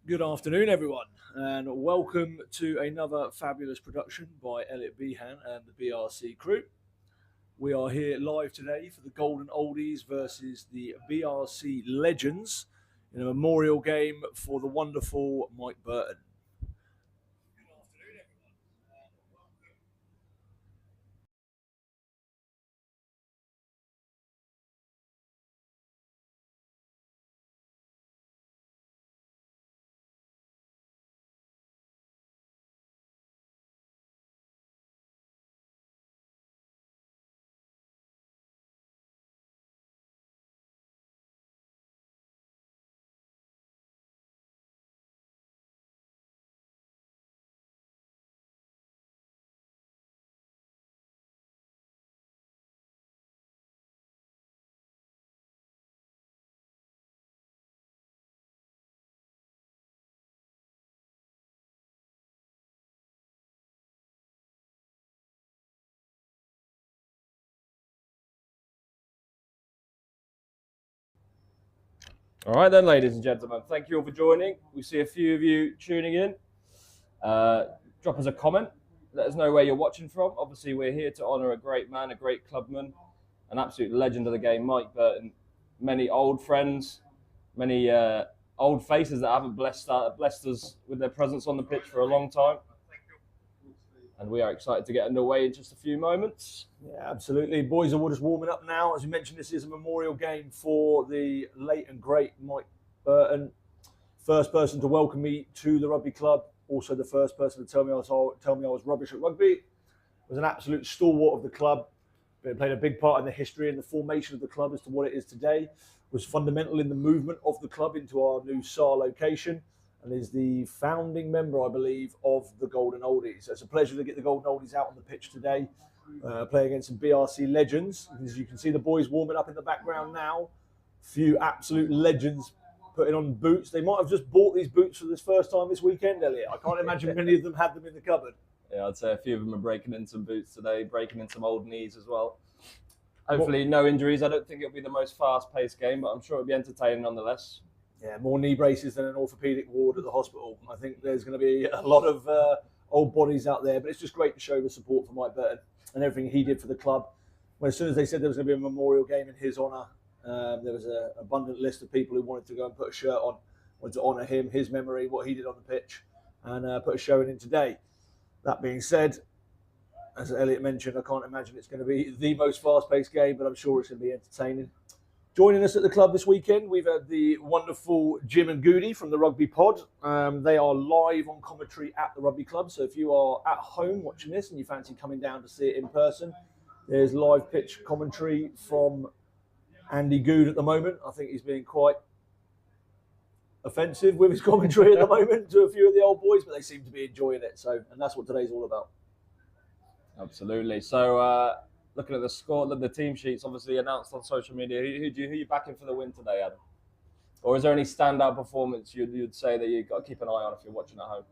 Good afternoon, everyone, and welcome to another fabulous production by Elliot Behan and the BRC crew. We are here live today for the Golden Oldies versus the BRC Legends in a memorial game for the wonderful Mike Burton. All right then, ladies and gentlemen, thank you all for joining. We see a few of you tuning in. Drop us a comment. Let us know where you're watching from. Obviously, we're here to honour a great man, a great clubman, an absolute legend of the game, Mike Burton. Many old friends, many old faces that haven't blessed us with their presence on the pitch for a long time. And we are excited to get underway in just a few moments. Yeah, absolutely. Boys are just warming up now. As we mentioned, this is a memorial game for the late and great Mike Burton. First person to welcome me to the rugby club. Also the first person to tell me I was rubbish at rugby. Was an absolute stalwart of the club. Played a big part in the history and the formation of the club as to what it is today. Was fundamental in the movement of the club into our new SAR location. And is the founding member, I believe, of the Golden Oldies. So it's a pleasure to get the Golden Oldies out on the pitch today, play against some BRC legends. As you can see, the boys warming up in the background now. Few absolute legends putting on boots. They might have just bought these boots for this first time this weekend, Elliot. I can't imagine many of them had them in the cupboard. Yeah, I'd say a few of them are breaking in some boots today, breaking in some old knees as well. Hopefully no injuries. I don't think it'll be the most fast-paced game, but I'm sure it'll be entertaining nonetheless. Yeah, more knee braces than an orthopaedic ward at the hospital. I think there's going to be a lot of old bodies out there, but it's just great to show the support for Mike Burton and everything he did for the club. As soon as they said there was going to be a memorial game in his honour, there was an abundant list of people who wanted to go and put a shirt on, wanted to honour him, his memory, what he did on the pitch, and put a show in today. That being said, as Elliot mentioned, I can't imagine it's going to be the most fast-paced game, but I'm sure it's going to be entertaining. Joining us at the club this weekend, we've had the wonderful Jim and Goody from the Rugby Pod. They are live on commentary at the Rugby Club. So if you are at home watching this and you fancy coming down to see it in person, there's live pitch commentary from Andy Good at the moment. I think he's being quite offensive with his commentary at the moment to a few of the old boys, but they seem to be enjoying it. And that's what today's all about. Absolutely. So, looking at the score, the team sheets obviously announced on social media. Who are you backing for the win today, Adam? Or is there any standout performance you'd say that you've got to keep an eye on if you're watching at home?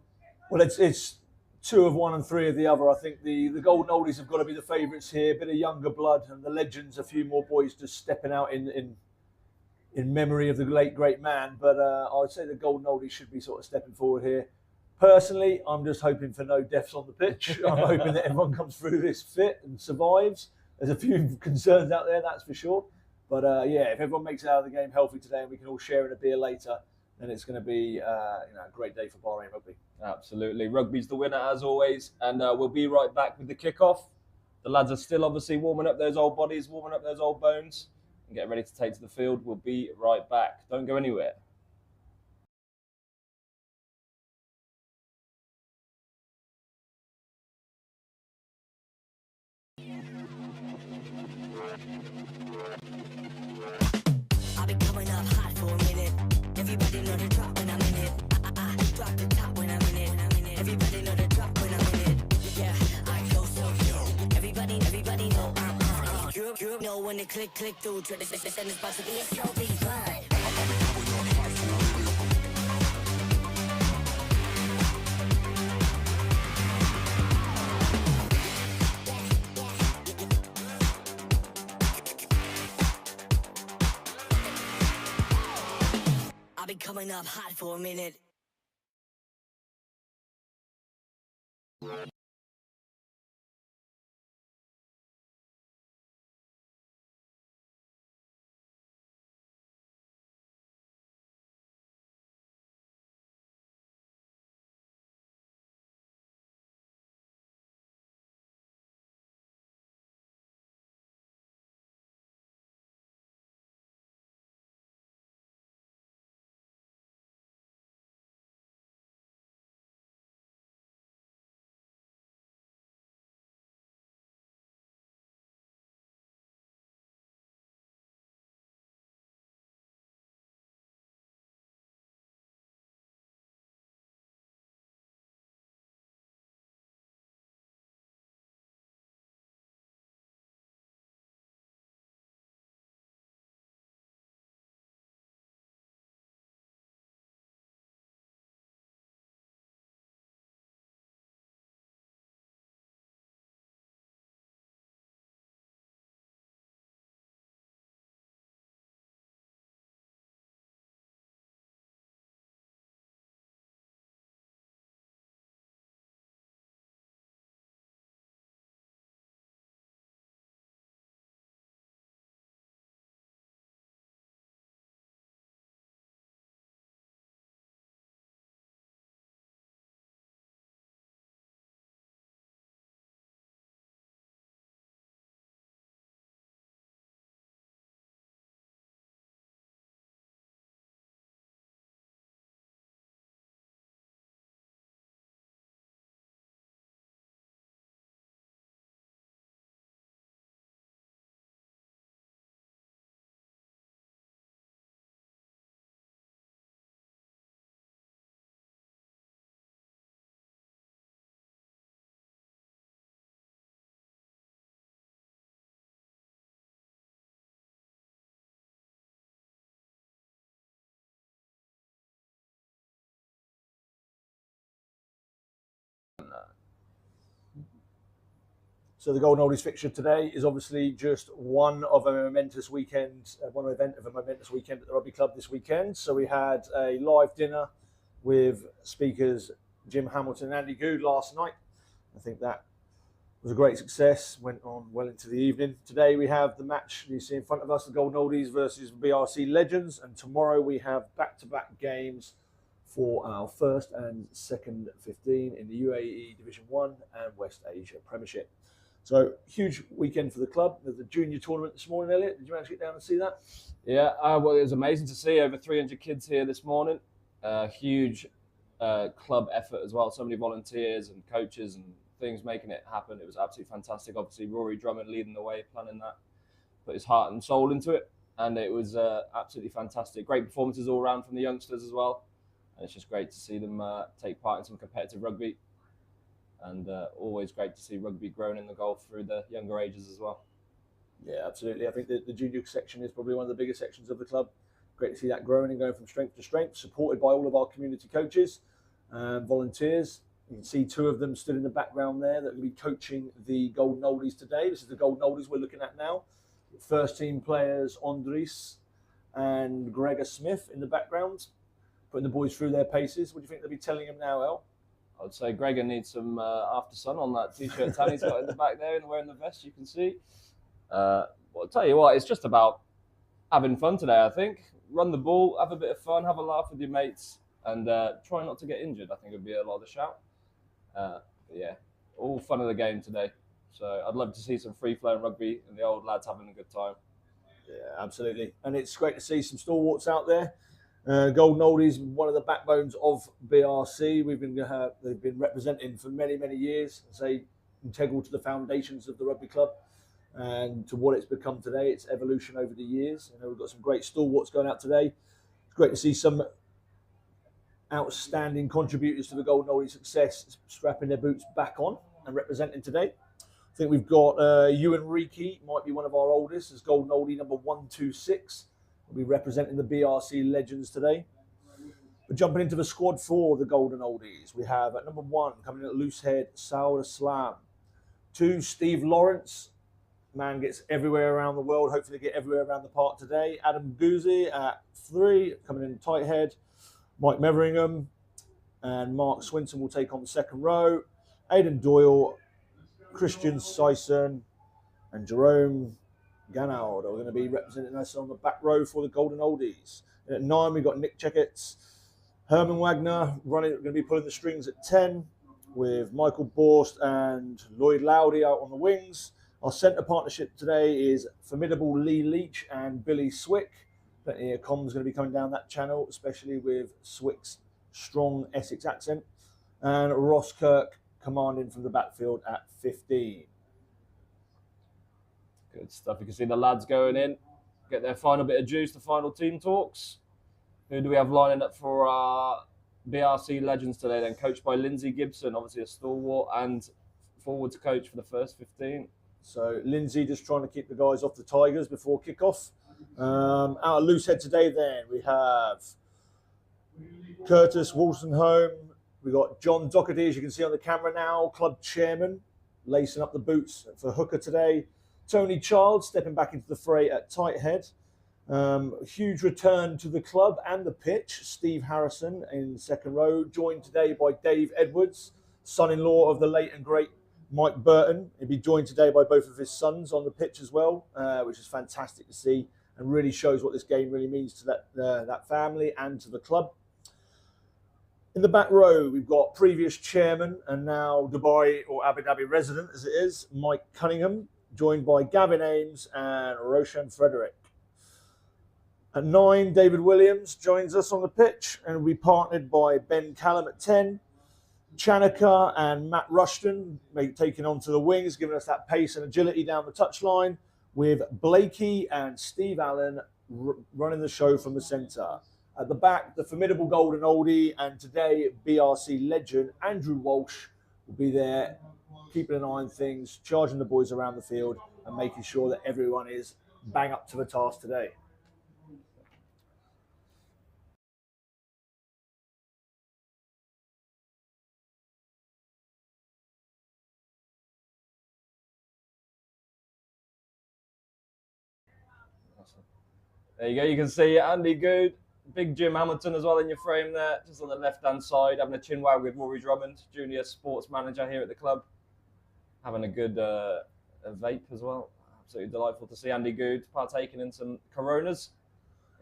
Well, it's 2 of one and 3 of the other. I think the Golden Oldies have got to be the favourites here. A bit of younger blood, and the legends, a few more boys just stepping out in memory of the late great man. But I'd say the Golden Oldies should be sort of stepping forward here. Personally, I'm just hoping for no deaths on the pitch. I'm hoping that everyone comes through this fit and survives. There's a few concerns out there, that's for sure. But yeah, if everyone makes it out of the game healthy today and we can all share in a beer later, then it's going to be a great day for Bahrain rugby. Absolutely. Rugby's the winner as always. And we'll be right back with the kickoff. The lads are still obviously warming up those old bodies, warming up those old bones, and getting ready to take to the field. We'll be right back. Don't go anywhere. I've been coming up hot for a minute. Everybody know the drop when I'm in it. I drop the top when I'm in it. Everybody know the drop when I'm in it. Yeah, I go so yo. Everybody know I'm you know when they click through. Try to send this box to be a show be fine. I've been coming up hot for a minute. So the Golden Oldies fixture today is obviously just one of a momentous weekend, one event of a momentous weekend at the Rugby Club this weekend. So we had a live dinner with speakers Jim Hamilton and Andy Good last night. I think that was a great success, went on well into the evening. Today we have the match you see in front of us, the Golden Oldies versus BRC Legends, and tomorrow we have back-to-back games for our first and second 15 in the UAE Division 1 and West Asia Premiership. So, huge weekend for the club. There's a junior tournament this morning, Elliot. Did you manage to get down and see that? Yeah, well, it was amazing to see. Over 300 kids here this morning. Huge club effort as well. So many volunteers and coaches and things making it happen. It was absolutely fantastic. Obviously, Rory Drummond leading the way, planning that. Put his heart and soul into it. And it was absolutely fantastic. Great performances all around from the youngsters as well. And it's just great to see them take part in some competitive rugby. And always great to see rugby growing in the golf through the younger ages as well. Yeah, absolutely. I think the junior section is probably one of the biggest sections of the club. Great to see that growing and going from strength to strength, supported by all of our community coaches and volunteers. You can see two of them stood in the background there that will be coaching the Golden Oldies today. This is the Golden Oldies we're looking at now. First team players Andres and Gregor Smith in the background, putting the boys through their paces. What do you think they'll be telling them now, El? I'd say Gregor needs some after sun on that t-shirt Tanny's got in the back there and wearing the vest, you can see. Well, I'll tell you what, it's just about having fun today, I think. Run the ball, have a bit of fun, have a laugh with your mates, and try not to get injured, I think would be a lot of the shout. Yeah, all fun of the game today. So I'd love to see some free-flowing rugby and the old lads having a good time. Yeah, absolutely. And it's great to see some stalwarts out there. Golden Oldies, one of the backbones of BRC. They've been representing for many, many years. Say integral to the foundations of the rugby club and to what it's become today. Its evolution over the years. You know, we've got some great stalwarts going out today. It's great to see some outstanding contributors to the Golden Oldies success strapping their boots back on and representing today. I think we've got Ewan Reiki, might be one of our oldest, as Golden Oldie number 126. We'll be representing the BRC Legends today. We're jumping into the squad for the Golden Oldies. We have at number 1, coming in at loose head, Saud Aslam. 2, Steve Lawrence. Man gets everywhere around the world, hopefully get everywhere around the park today. Adam Guzzi at 3, coming in tight head. Mike Meveringham and Mark Swinton will take on the second row. Aidan Doyle, Christian Sison, and Jerome Ganaud are going to be representing us on the back row for the Golden Oldies. And at 9, we've got Nick Checketts, Herman Wagner going to be pulling the strings at 10, with Michael Borst and Lloyd Lowdy out on the wings. Our centre partnership today is formidable Lee Leach and Billy Swick. Plenty of comms going to be coming down that channel, especially with Swick's strong Essex accent. And Ross Kirk commanding from the backfield at 15. Good stuff. You can see the lads going in, get their final bit of juice, the final team talks. Who do we have lining up for our BRC Legends today then? Coached by Lindsay Gibson, obviously a stalwart and forwards coach for the first 15. So Lindsay just trying to keep the guys off the Tigers before kickoff. Out of loose head today then, we have Curtis Wolstenholme. We've got John Doherty, as you can see on the camera now, club chairman, lacing up the boots for hooker today. Tony Child stepping back into the fray at tight head. Huge return to the club and the pitch. Steve Harrison in second row, joined today by Dave Edwards, son-in-law of the late and great Mike Burton. He'll be joined today by both of his sons on the pitch as well, which is fantastic to see and really shows what this game really means to that family and to the club. In the back row, we've got previous chairman and now Dubai or Abu Dhabi resident, as it is, Mike Cunningham, joined by Gavin Ames and Roshan Frederick. At 9, David Williams joins us on the pitch and will be partnered by Ben Callum at 10. Chanaka and Matt Rushton taking on to the wings, giving us that pace and agility down the touchline, with Blakey and Steve Allen running the show from the centre. At the back, the formidable Golden Oldie and today BRC legend Andrew Walsh will be there, keeping an eye on things, charging the boys around the field and making sure that everyone is bang up to the task today. There you go. You can see Andy Good, big Jim Hamilton as well in your frame there, just on the left-hand side, having a chin wag with Rory Drummond, junior sports manager here at the club, having a good a vape as well. Absolutely delightful to see Andy Good partaking in some Coronas.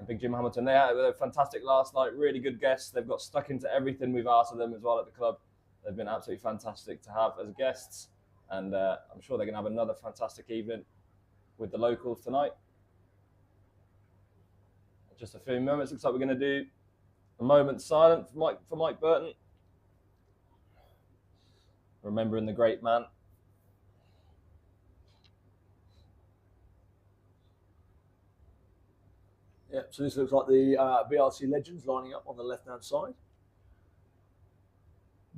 And big Jim Hamilton, they were fantastic last night. Really good guests. They've got stuck into everything we've asked of them as well at the club. They've been absolutely fantastic to have as guests, and I'm sure they're going to have another fantastic evening with the locals tonight. Just a few moments. Looks like we're going to do a moment silent for Mike Burton. Remembering the great man. Yeah, so this looks like the BRC legends lining up on the left-hand side.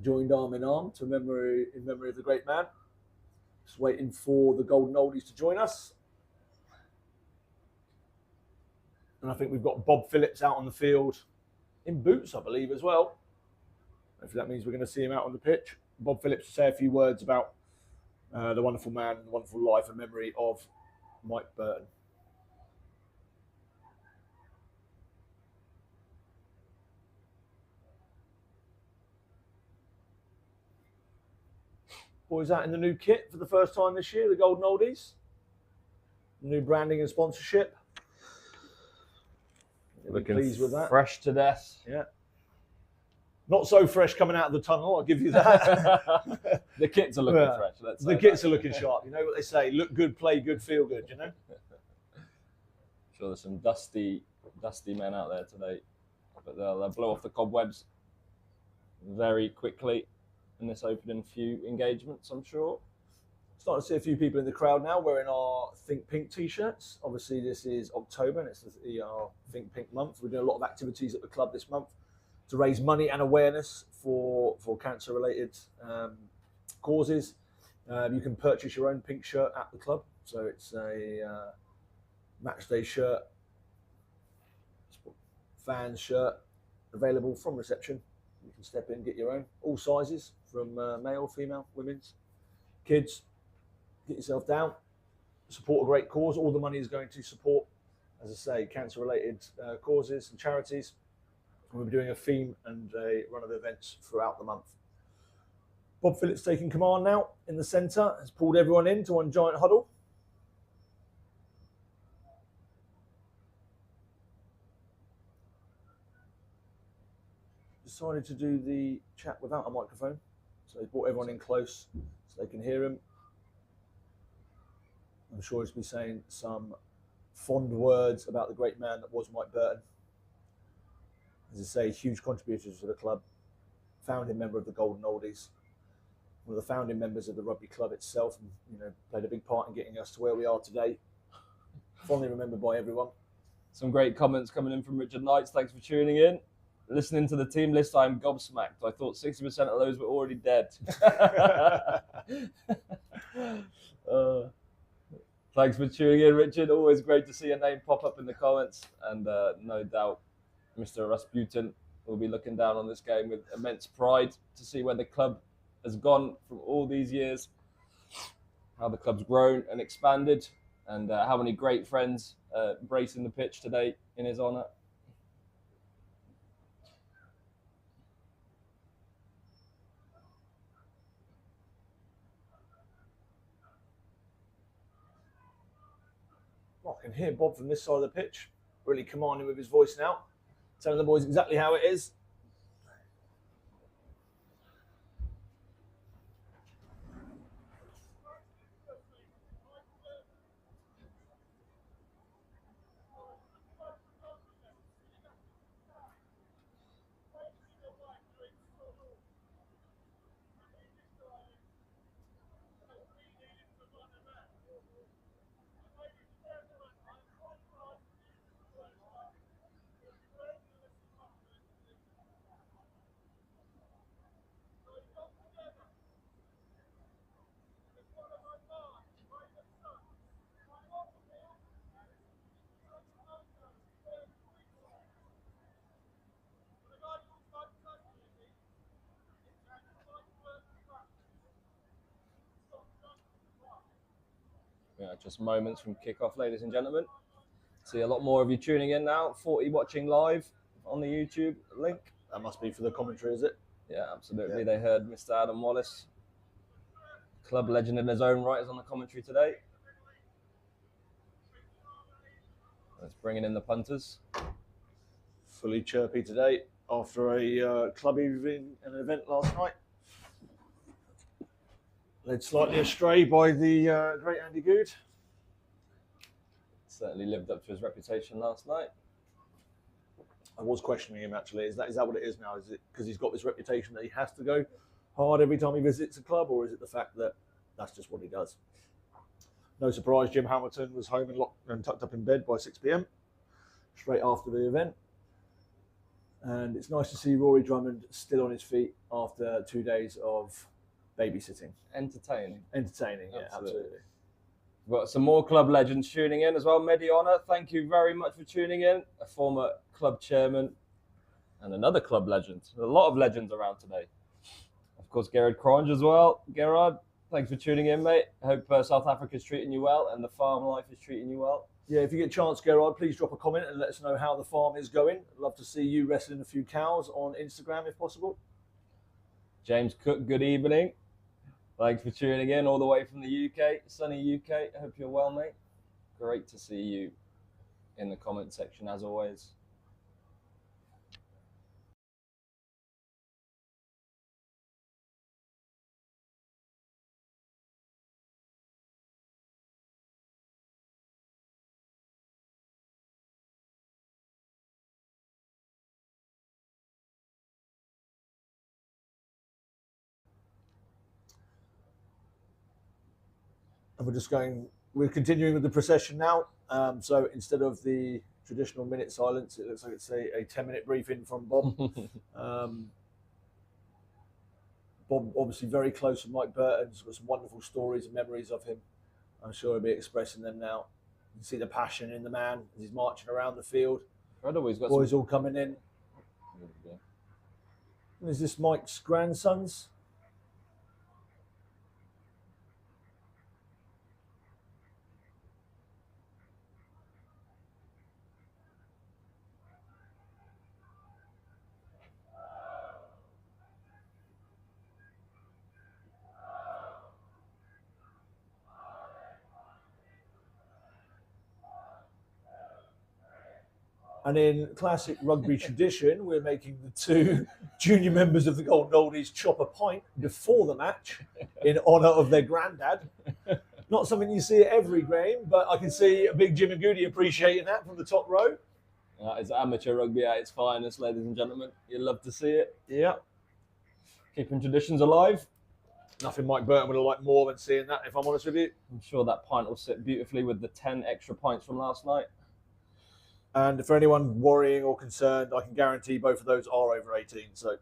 Joined arm in arm in memory of the great man. Just waiting for the Golden Oldies to join us. And I think we've got Bob Phillips out on the field in boots, I believe, as well. Hopefully that means we're going to see him out on the pitch. Bob Phillips to say a few words about the wonderful man, the wonderful life and memory of Mike Burton. Boys out in the new kit for the first time this year, the Golden Oldies. New branding and sponsorship. Looking pleased with that. Fresh to death. Yeah. Not so fresh coming out of the tunnel, I'll give you that. The kits are looking fresh. The kits are looking sharp. You know what they say, look good, play good, feel good, you know? Sure, there's some dusty men out there today. But they'll blow off the cobwebs very quickly in this opening few engagements, I'm sure. Starting to see a few people in the crowd now wearing our Think Pink t-shirts. Obviously, this is October and it's our Think Pink month. We're doing a lot of activities at the club this month to raise money and awareness for cancer-related causes. You can purchase your own pink shirt at the club. So it's a match day shirt, fans shirt, available from reception. You can step in, get your own, all sizes, from male, female, women's, kids. Get yourself down, support a great cause. All the money is going to support, as I say, cancer-related causes and charities. We'll be doing a theme and a run of events throughout the month. Bob Phillips taking command now in the centre, has pulled everyone into one giant huddle. Decided to do the chat without a microphone, so he brought everyone in close so they can hear him. I'm sure he's been saying some fond words about the great man that was Mike Burton. As I say, huge contributors to the club, founding member of the Golden Oldies, one of the founding members of the rugby club itself, and played a big part in getting us to where we are today. Fondly remembered by everyone. Some great comments coming in from Richard Knights. Thanks for tuning in. Listening to the team list, I'm gobsmacked. I thought 60% of those were already dead. Thanks for tuning in, Richard. Always great to see your name pop up in the comments. And no doubt, Mr. Rasputin will be looking down on this game with immense pride to see where the club has gone from all these years, how the club's grown and expanded, and how many great friends embracing the pitch today in his honour. I can hear Bob from this side of the pitch, really commanding with his voice now, telling the boys exactly how it is. Yeah, just moments from kickoff, ladies and gentlemen. See a lot more of you tuning in now. 40 watching live on the YouTube link. That must be for the commentary, is it? Yeah, absolutely. Yeah. They heard Mr. Adam Wallace, club legend in his own right, is on the commentary today. Let's bring in the punters. Fully chirpy today after a club evening and an event last night. Led slightly astray by the great Andy Good. Certainly lived up to his reputation last night. I was questioning him actually. Is that what it is now? Is it because he's got this reputation that he has to go hard every time he visits a club, or is it the fact that that's just what he does? No surprise, Jim Hamilton was home and locked and tucked up in bed by 6 p.m. straight after the event. And it's nice to see Rory Drummond still on his feet after 2 days of babysitting. Entertaining. Yeah, absolutely. We've got some more club legends tuning in as well. Mediana, thank you very much for tuning in. A former club chairman and another club legend. A lot of legends around today. Of course, Gerard Cronge as well. Gerard, thanks for tuning in, mate. I hope South Africa's treating you well and the farm life is treating you well. Yeah, if you get a chance, Gerard, please drop a comment and let us know how the farm is going. I'd love to see you wrestling a few cows on Instagram if possible. James Cook, good evening. Thanks for tuning in all the way from the UK, sunny UK. I hope you're well, mate. Great to see you in the comment section as always. And we're continuing with the procession now. So instead of the traditional minute silence, it looks like it's a 10-minute briefing from Bob. Bob, obviously very close to Mike Burton. He's got some wonderful stories and memories of him. I'm sure he'll be expressing them now. You can see the passion in the man as he's marching around the field. Boys all coming in. And is this Mike's grandsons? And in classic rugby tradition, we're making the two junior members of the Golden Oldies chop a pint before the match in honour of their granddad. Not something you see at every game, but I can see a big Jim and Goody appreciating that from the top row. That is amateur rugby at its finest, ladies and gentlemen. You love to see it. Yeah. Keeping traditions alive. Nothing Mike Burton would have liked more than seeing that, if I'm honest with you. I'm sure that pint will sit beautifully with the 10 extra pints from last night. And for anyone worrying or concerned, I can guarantee both of those are over 18. So,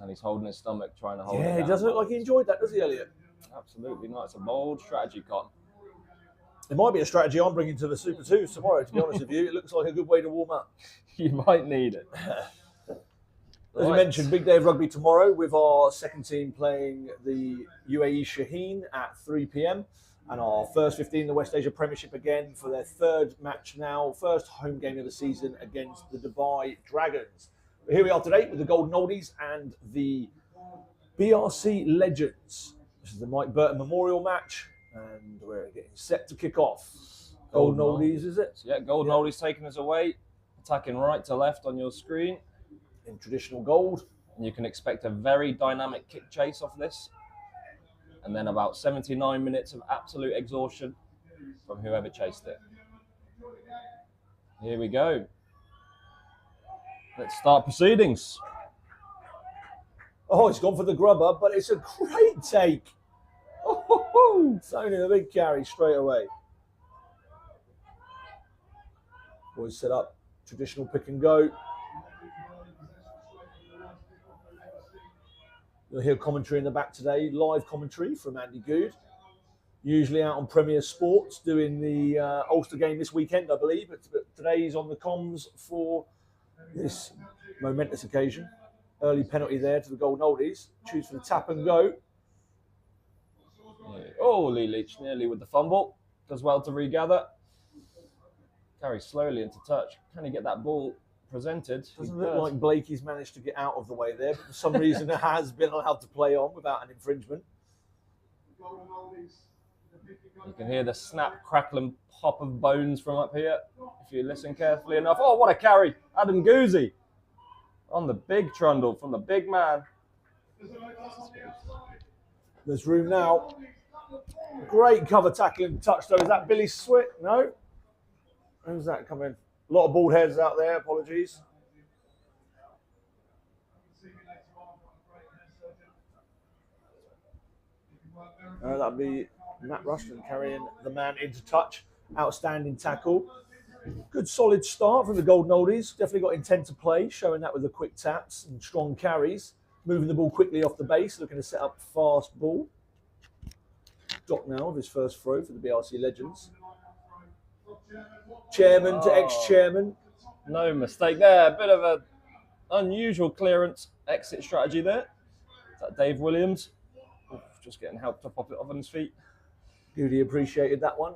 And he's holding his stomach, trying to hold it yeah, down. he doesn't look like he enjoyed that, does he, Elliot? Absolutely not. It's a bold strategy, Con. It might be a strategy I'm bringing to the Super 2s tomorrow, to be honest with you. It looks like a good way to warm up. You might need it. As you mentioned, big day of rugby tomorrow with our second team playing the UAE Shaheen at 3 p.m. and our first 15, the West Asia Premiership again for their third match now, first home game of the season against the Dubai Dragons. But here we are today with the Golden Oldies and the BRC Legends. This is the Mike Burton Memorial match and we're getting set to kick off. Golden Oldies, is it? Yeah, Golden Oldies taking us away, attacking right to left on your screen. In traditional gold. And you can expect a very dynamic kick chase off this. And then about 79 minutes of absolute exhaustion from whoever chased it. Here we go. Let's start proceedings. Oh, he's gone for the grubber, but it's a great take. Oh, it's only a big carry straight away. Boys set up traditional pick and go. You'll hear commentary in the back today, live commentary from Andy Good. Usually out on Premier Sports doing the Ulster game this weekend, I believe. But today he's on the comms for this momentous occasion. Early penalty there to the Golden Oldies. Choose for the tap and go. Oh, Lee Leach nearly with the fumble. Does well to regather. Carries slowly into touch. Can he get that ball presented? Doesn't look like Blakey's managed to get out of the way there, but for some reason it has been allowed to play on without an infringement. You can hear the snap, crackle and pop of bones from up here if you listen carefully enough. Oh, what a carry. Adam Guzzi on the big trundle from the big man. There's room now. Great cover tackling touch though. Is that Billy Swick? No. Who's that coming? A lot of bald heads out there, apologies. That'll be Matt Rushton carrying the man into touch. Outstanding tackle. Good solid start from the Golden Oldies. Definitely got intent to play, showing that with the quick taps and strong carries. Moving the ball quickly off the base, looking to set up fast ball. Doc now with his first throw for the BRC Legends. Chairman to ex-chairman. No mistake there. A bit of an unusual clearance exit strategy there. Is that Dave Williams? Oof, just getting helped up off on his feet. Goody appreciated that one.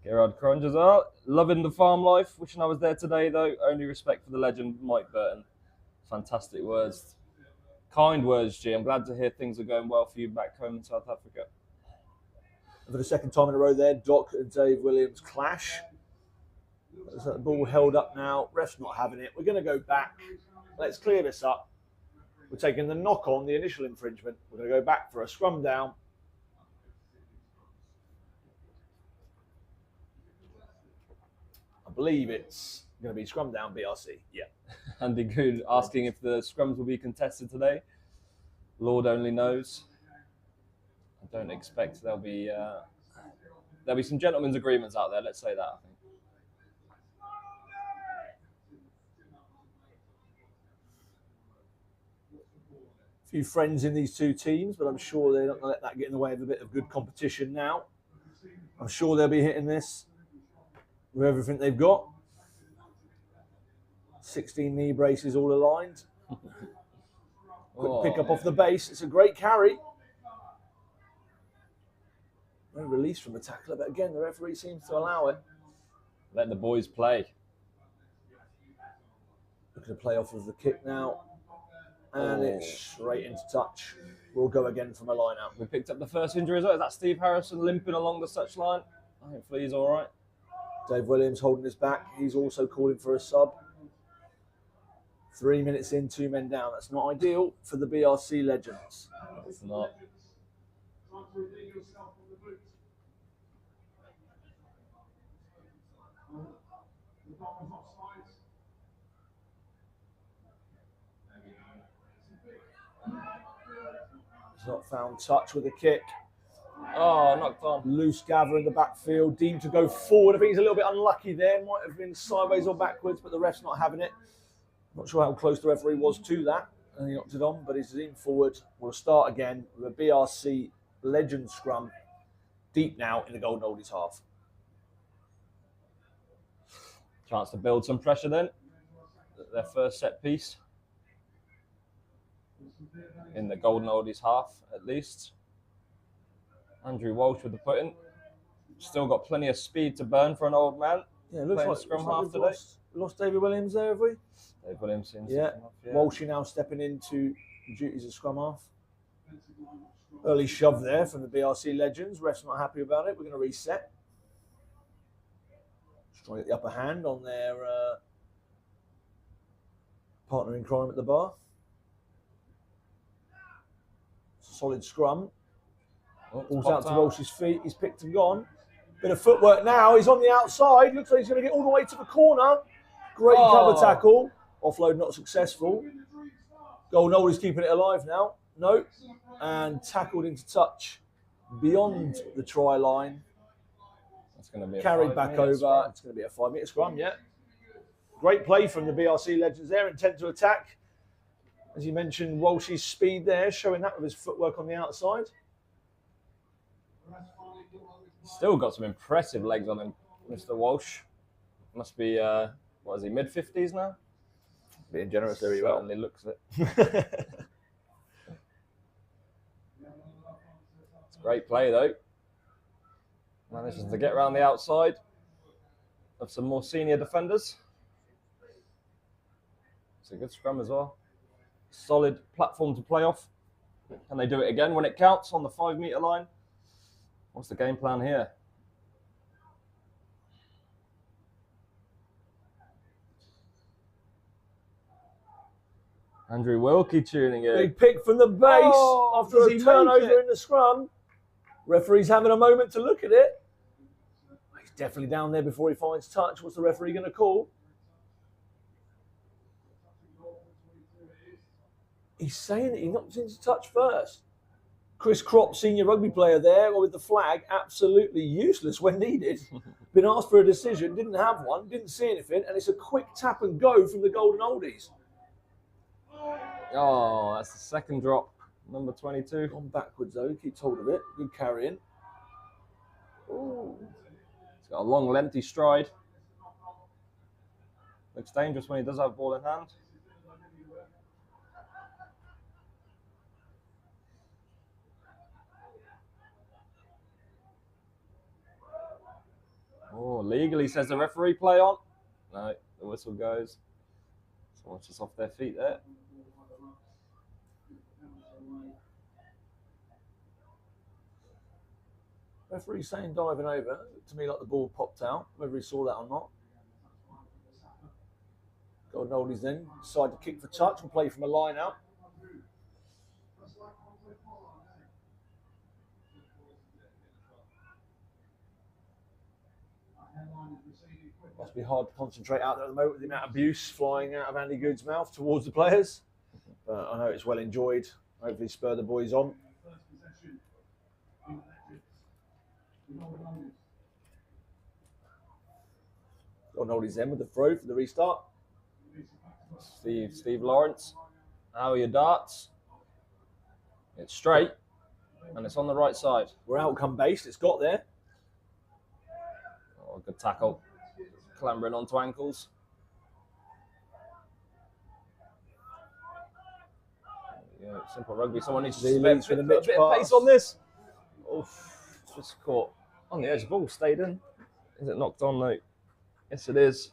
Gerard Cronjazar, loving the farm life. Wishing I was there today though. Only respect for the legend Mike Burton. Fantastic words. Kind words, G. I'm glad to hear things are going well for you back home in South Africa. For the second time in a row there, Doc and Dave Williams clash. There's that ball held up now. Ref's not having it. We're going to go back. Let's clear this up. We're taking the knock on the initial infringement. We're going to go back for a scrum down. I believe it's going to be scrum down BRC. Yeah. Andy Good asking if the scrums will be contested today. Lord only knows. I don't expect there'll be some gentlemen's agreements out there. Let's say that. I think. A few friends in these two teams, but I'm sure they're not going to let that get in the way of a bit of good competition now. I'm sure they'll be hitting this with everything they've got. 16 knee braces all aligned. Quick pick up off the base. It's a great carry. No release from the tackler, but again, the referee seems to allow it. Let the boys play. Looking to play off of the kick now. And it's straight into touch. We'll go again from a line out. We picked up the first injury as well. Is that Steve Harrison limping along the touchline? Hopefully he's all right. Dave Williams holding his back. He's also calling for a sub. 3 minutes in, 2 men down. That's not ideal for the BRC legends. It's not. He's not found touch with a kick. Oh, knocked on. Loose gather in the backfield, deemed to go forward. I think he's a little bit unlucky there. Might have been sideways or backwards, but the ref's not having it. Not sure how close the referee was to that. And he knocked it on, but he's in forward. We'll start again with a BRC legend scrum. Deep now in the Golden Oldies half. Chance to build some pressure then. Their first set piece. In the Golden Oldies half, at least. Andrew Walsh with the put-in. Still got plenty of speed to burn for an old man. Yeah, it looks like scrum half today. Lost David Williams there, have we? Dave Williams seems Yeah. to come off, yeah. Walshy now stepping into the duties of scrum half. Early shove there from the BRC legends. Ref's not happy about it. We're going to reset. Just trying to get the upper hand on their partner in crime at the bar. Solid scrum. Ball's out to Walsh's feet. He's picked and gone. Bit of footwork now. He's on the outside. Looks like he's going to get all the way to the corner. Great cover tackle. Offload not successful. Golden Oldies keeping it alive now. No. And tackled into touch beyond the try line. That's going to be Carried back over. Scrum. It's going to be a 5-metre scrum, yeah. Great play from the BRC legends there. Intent to attack. As you mentioned, Walsh's speed there, showing that with his footwork on the outside. Still got some impressive legs on him, Mr. Walsh. Must be, what is he, mid-50s now? Being generous there, you Certainly looks it. It's a great play, though. Manages to get around the outside of some more senior defenders. It's a good scrum as well. Solid platform to play off. Can they do it again when it counts on the 5-metre line? What's the game plan here? Andrew Wilkie tuning in. Big pick from the base after a turnover in the scrum. Referee's having a moment to look at it. He's definitely down there before he finds touch. What's the referee going to call? He's saying that he knocked into touch first. Chris Kropp, senior rugby player there with the flag, absolutely useless when needed. Been asked for a decision, didn't have one, didn't see anything, and it's a quick tap and go from the Golden Oldies. Oh, that's the second drop. Number 22. Gone backwards though, keeps hold of it. Good carrying. Ooh. He's got a long, lengthy stride. Looks dangerous when he does have ball in hand. Oh, legally says the referee play on. No, the whistle goes. Someone's just off their feet there. Referee saying diving over. To me, like the ball popped out. Whether he saw that or not. Golden Oldies then decide to kick for touch and play from a line out. Must be hard to concentrate out there at the moment with the amount of abuse flying out of Andy Good's mouth towards the players. But I know it's well enjoyed. Hopefully spur the boys on. Golden Oldies then with the throw for the restart. Steve Lawrence. How are your darts? It's straight and it's on the right side. We're outcome based. It's got there. Oh, good tackle. Clambering onto ankles. Yeah, simple rugby. Someone needs to The put elites with a a bit Mitch of pass. pace on this. Oof, just caught on the edge. The ball stayed in. Is it knocked on though? Yes, it is.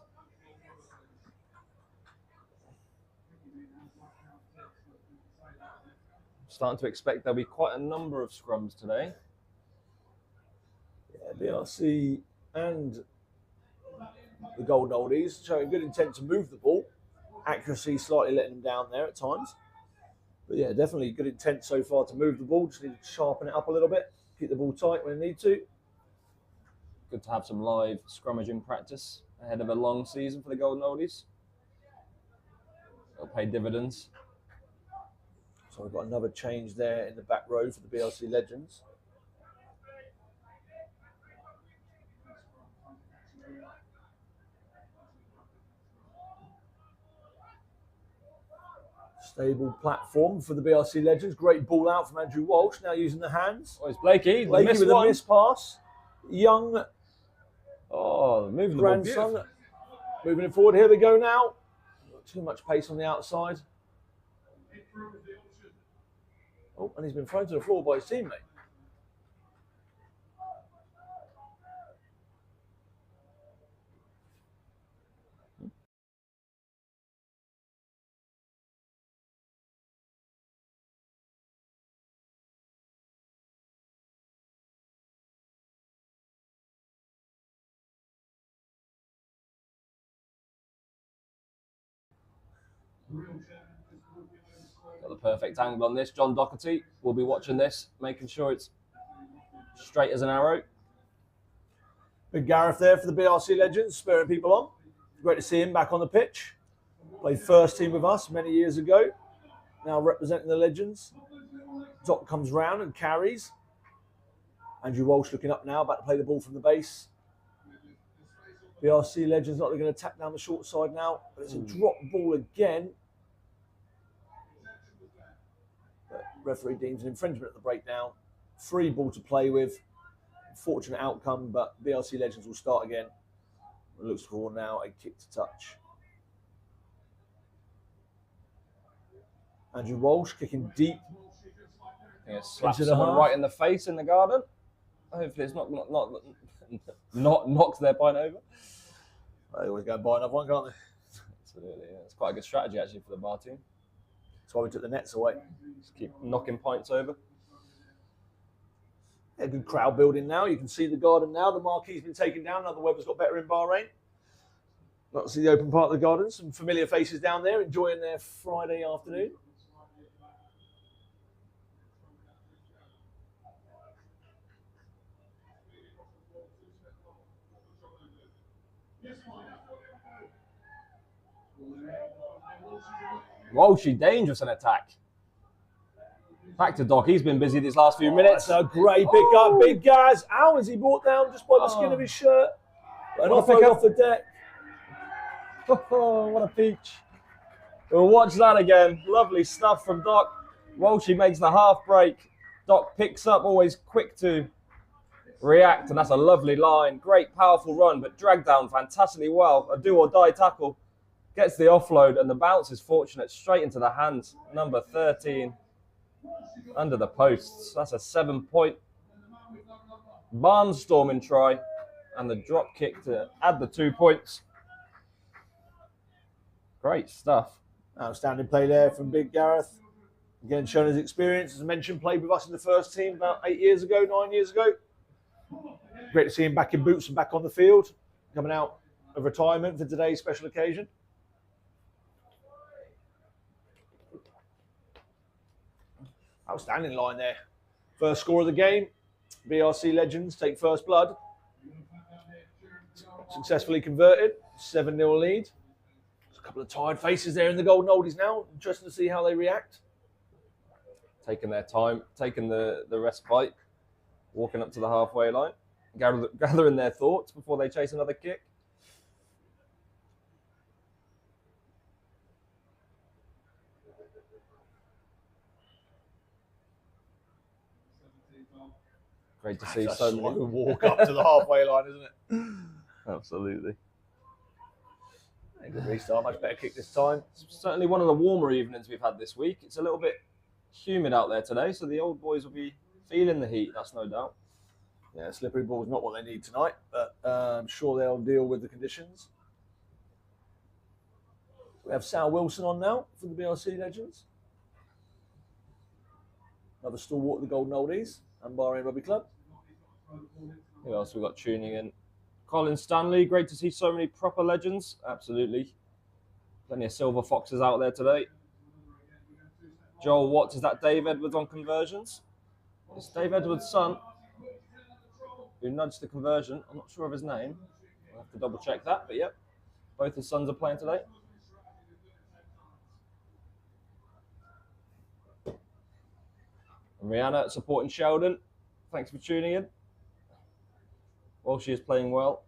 Starting to expect there'll be quite a number of scrums today. Yeah, BRC and the Golden Oldies, showing good intent to move the ball. Accuracy slightly letting them down there at times. But yeah, definitely good intent so far to move the ball. Just need to sharpen it up a little bit, keep the ball tight when need to. Good to have some live scrummaging practice ahead of a long season for the Golden Oldies. It'll pay dividends. So we've got another change there in the back row for the BRC Legends. Stable platform for the BRC Legends. Great ball out from Andrew Walsh, now using the hands. Oh, it's Blakey. Blakey with a miss pass. Young moving the grandson. ball. Moving it forward. Here they go now. Not too much pace on the outside. Oh, and he's been thrown to the floor by his teammate. Got the perfect angle on this. John Doherty will be watching this, making sure it's straight as an arrow. Big Gareth there for the BRC Legends, spurring people on. Great to see him back on the pitch. Played first team with us many years ago. Now representing the Legends. Doc comes round and carries. Andrew Walsh looking up now, about to play the ball from the base. BRC Legends not going to tap down the short side now, but it's a drop ball again. But referee deems an infringement at the breakdown. Free ball to play with. Fortunate outcome, but BRC Legends will start again. It looks for now a kick to touch. Andrew Walsh kicking deep. I think it slaps someone right in the face in the garden. Hopefully it's not knocked their pint over. They always go and buy another one, can't they? Absolutely, yeah. It's quite a good strategy actually for the bar team. That's why we took the nets away. Just keep knocking pints over. Yeah, good crowd building now. You can see the garden now. The marquee's been taken down. Now the weather's got better in Bahrain. Got to see the open part of the garden. Some familiar faces down there enjoying their Friday afternoon. Walshy, dangerous in attack. Back to Doc. He's been busy these last few minutes. That's a great pick up. Big Gaz. How is he brought down just by the skin of his shirt? And offload off the deck. Oh, what a peach. We'll watch that again. Lovely stuff from Doc. Walshy makes the half break. Doc picks up, always quick to react, and that's a lovely line. Great, powerful run, but dragged down fantastically well. A do-or-die tackle. Gets the offload, and the bounce is fortunate. Straight into the hands. Number 13. Under the posts. That's a 7-point barnstorming try, and the drop kick to add the 2 points. Great stuff. Outstanding play there from Big Gareth. Again, showing his experience. As I mentioned, played with us in the first team about 9 years ago. Great to see him back in boots and back on the field. Coming out of retirement for today's special occasion. Outstanding line there. First score of the game. BRC Legends take first blood. Successfully converted. 7-0 lead. There's a couple of tired faces there in the Golden Oldies now. Interesting to see how they react. Taking their time, taking the respite, walking up to the halfway line, gathering their thoughts before they chase another kick. Great to see so many walk up to the halfway line, isn't it? Absolutely. Good restart, much better kick this time. It's certainly one of the warmer evenings we've had this week. It's a little bit humid out there today, so the old boys will be feeling the heat, that's no doubt. Yeah, slippery ball's not what they need tonight, but I'm sure they'll deal with the conditions. We have Sal Wilson on now for the BRC Legends. Another stalwart of the Golden Oldies and Bahrain Rugby Club. Who else we got tuning in? Colin Stanley, great to see so many proper legends. Absolutely. Plenty of silver foxes out there today. Joel Watts, is that Dave Edwards on conversions? It's Dave Edwards' son who nudged the conversion. I'm not sure of his name. I'll have to double check that, but yep. Both his sons are playing today. And Rihanna supporting Sheldon. Thanks for tuning in. Walshy is playing well.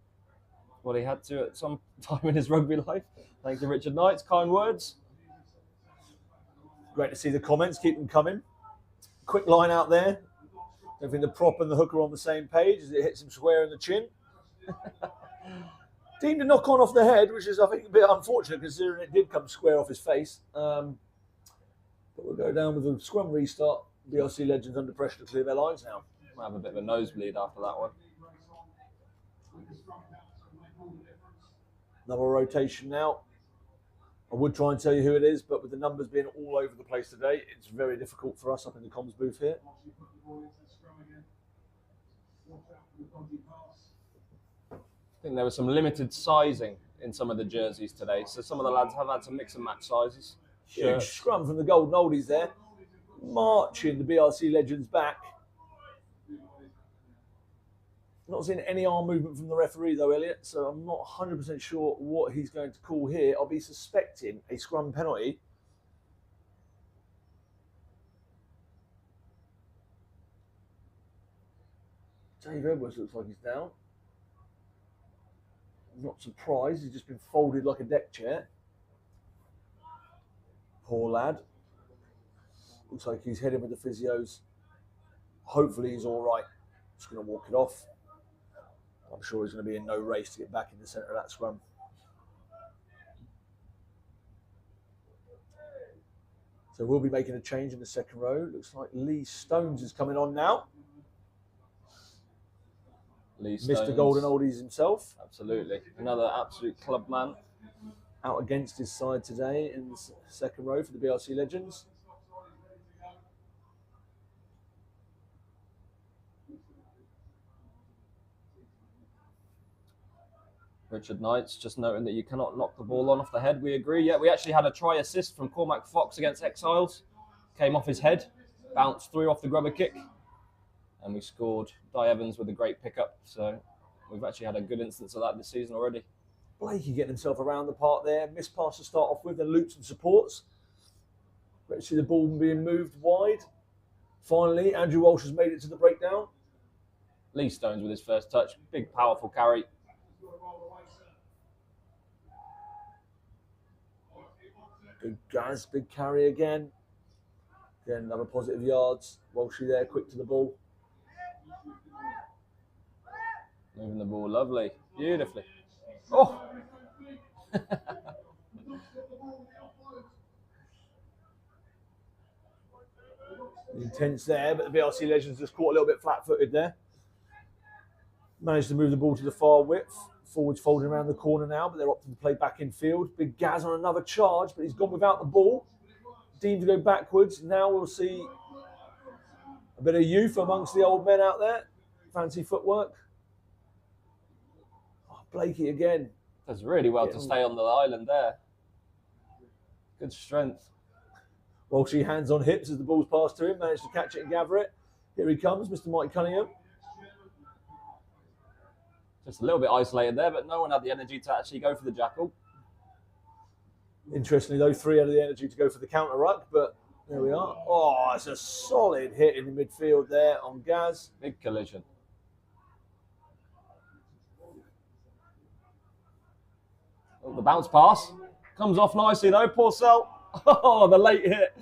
What he had to at some time in his rugby life. Thanks to Richard Knights. Kind words. Great to see the comments. Keep them coming. Quick line out there. Don't think the prop and the hooker are on the same page as it hits him square in the chin. Deemed a knock on off the head, which is, I think, a bit unfortunate considering it did come square off his face. But we'll go down with a scrum restart. BRC Legends under pressure to clear their lines now. Might have a bit of a nosebleed after that one. Another rotation now. I would try and tell you who it is, but with the numbers being all over the place today, it's very difficult for us up in the comms booth here. I think there was some limited sizing in some of the jerseys today, so some of the lads have had some mix and match sizes. Huge scrum from the Golden Oldies there, marching the BRC Legends back. Not seeing any arm movement from the referee though, Elliot, so I'm not 100% sure what he's going to call here. I'll be suspecting a scrum penalty. Dave Edwards looks like he's down. I'm not surprised, he's just been folded like a deck chair. Poor lad. Looks like he's heading with the physios. Hopefully he's all right. Just going to walk it off. I'm sure he's going to be in no race to get back in the centre of that scrum. So we'll be making a change in the second row. Looks like Lee Stones is coming on now. Lee Stones. Mr. Golden Oldies himself. Absolutely. Another absolute club man. Out against his side today in the second row for the BRC Legends. Richard Knights just noting that you cannot knock the ball on off the head. We agree. Yeah, we actually had a try assist from Cormac Fox against Exiles. Came off his head, bounced through off the grubber kick, and we scored. Di Evans with a great pickup. So we've actually had a good instance of that this season already. Blakey getting himself around the part there. Missed pass to start off with, then loops and supports. Great to see the ball being moved wide. Finally, Andrew Walsh has made it to the breakdown. Lee Stones with his first touch. Big, powerful carry. Good Gaz, big carry again. Again, another positive yards. Walshy there, quick to the ball. Moving the ball lovely, beautifully. Oh! Intense there, but the BRC Legends just caught a little bit flat-footed there. Managed to move the ball to the far width. Forwards folding around the corner now, but they're opting to play back in field. Big Gaz on another charge, but he's gone without the ball. Deemed to go backwards. Now we'll see a bit of youth amongst the old men out there. Fancy footwork. Oh, Blakey again. Does really well to stay on the island there. Good strength. Walshy hands on hips as the ball's passed to him. Managed to catch it and gather it. Here he comes, Mr. Mike Cunningham. Just a little bit isolated there, but no one had the energy to actually go for the jackal. Interestingly, though, 3 had the energy to go for the counter ruck, but there we are. Oh, it's a solid hit in the midfield there on Gaz. Big collision. Oh, the bounce pass comes off nicely though, Porcel. Oh, the late hit.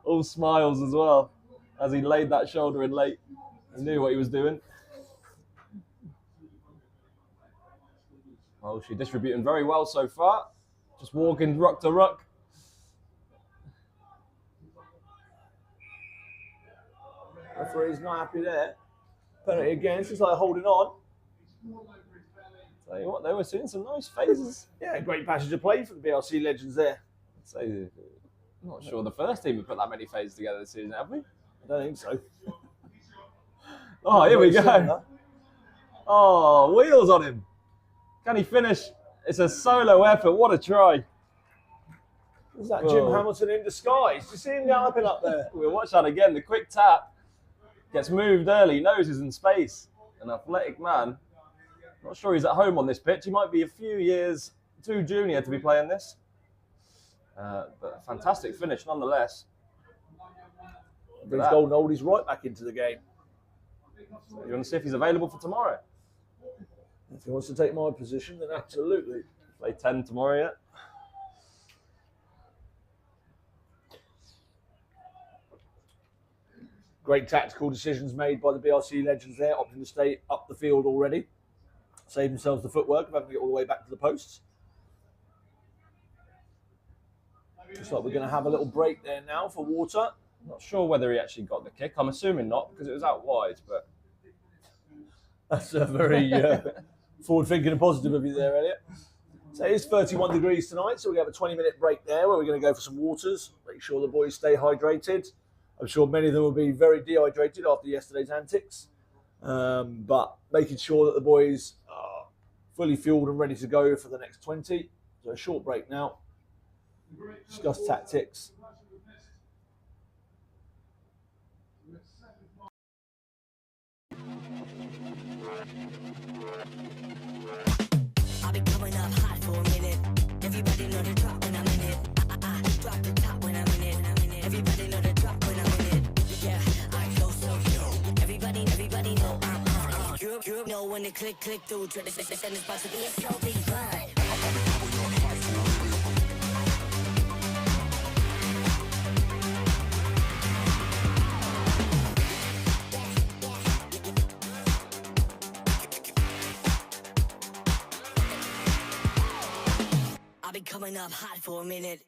All smiles as well as he laid that shoulder in late. He knew what he was doing. Oh, she's distributing very well so far. Just walking ruck to ruck. Referee's not happy there. Penalty again, it's just like holding on. Tell you what, they were seeing some nice phases. Yeah, great passage of play for the BRC Legends there. I'd say, I'm not sure the first team have put that many phases together this season, have we? I don't think so. Oh, here we go. Oh, wheels on him. Can he finish? It's a solo effort. What a try. Is that Jim Hamilton in disguise? Do you see him galloping up there? We'll watch that again. The quick tap gets moved early. Knows he's in space. An athletic man. Not sure he's at home on this pitch. He might be a few years too junior to be playing this. But a fantastic finish nonetheless. Brings Golden Oldies right back into the game. You want to see if he's available for tomorrow? If he wants to take my position, then absolutely. Play 10 tomorrow yet? Great tactical decisions made by the BRC legends there, opting to stay up the field already. Save themselves the footwork of having to get all the way back to the posts. Looks like we're going to have a little break there now for water. Not sure whether he actually got the kick. I'm assuming not, because it was out wide, but... That's a very forward-thinking and positive of you there, Elliot. So it is 31 degrees tonight, so we're going to have a 20-minute break there where we're going to go for some waters, make sure the boys stay hydrated. I'm sure many of them will be very dehydrated after yesterday's antics, but making sure that the boys are fully fueled and ready to go for the next 20. So a short break now. Discuss tactics. I've been coming up hot for a minute. Everybody know the drop when I'm in it. I drop the top when I'm in it. Everybody know the drop when I'm in it. Yeah, I go so yo. Everybody know I'm you know when the click through. Try to send this box to be a so big vibe. I've been coming up hot for a minute.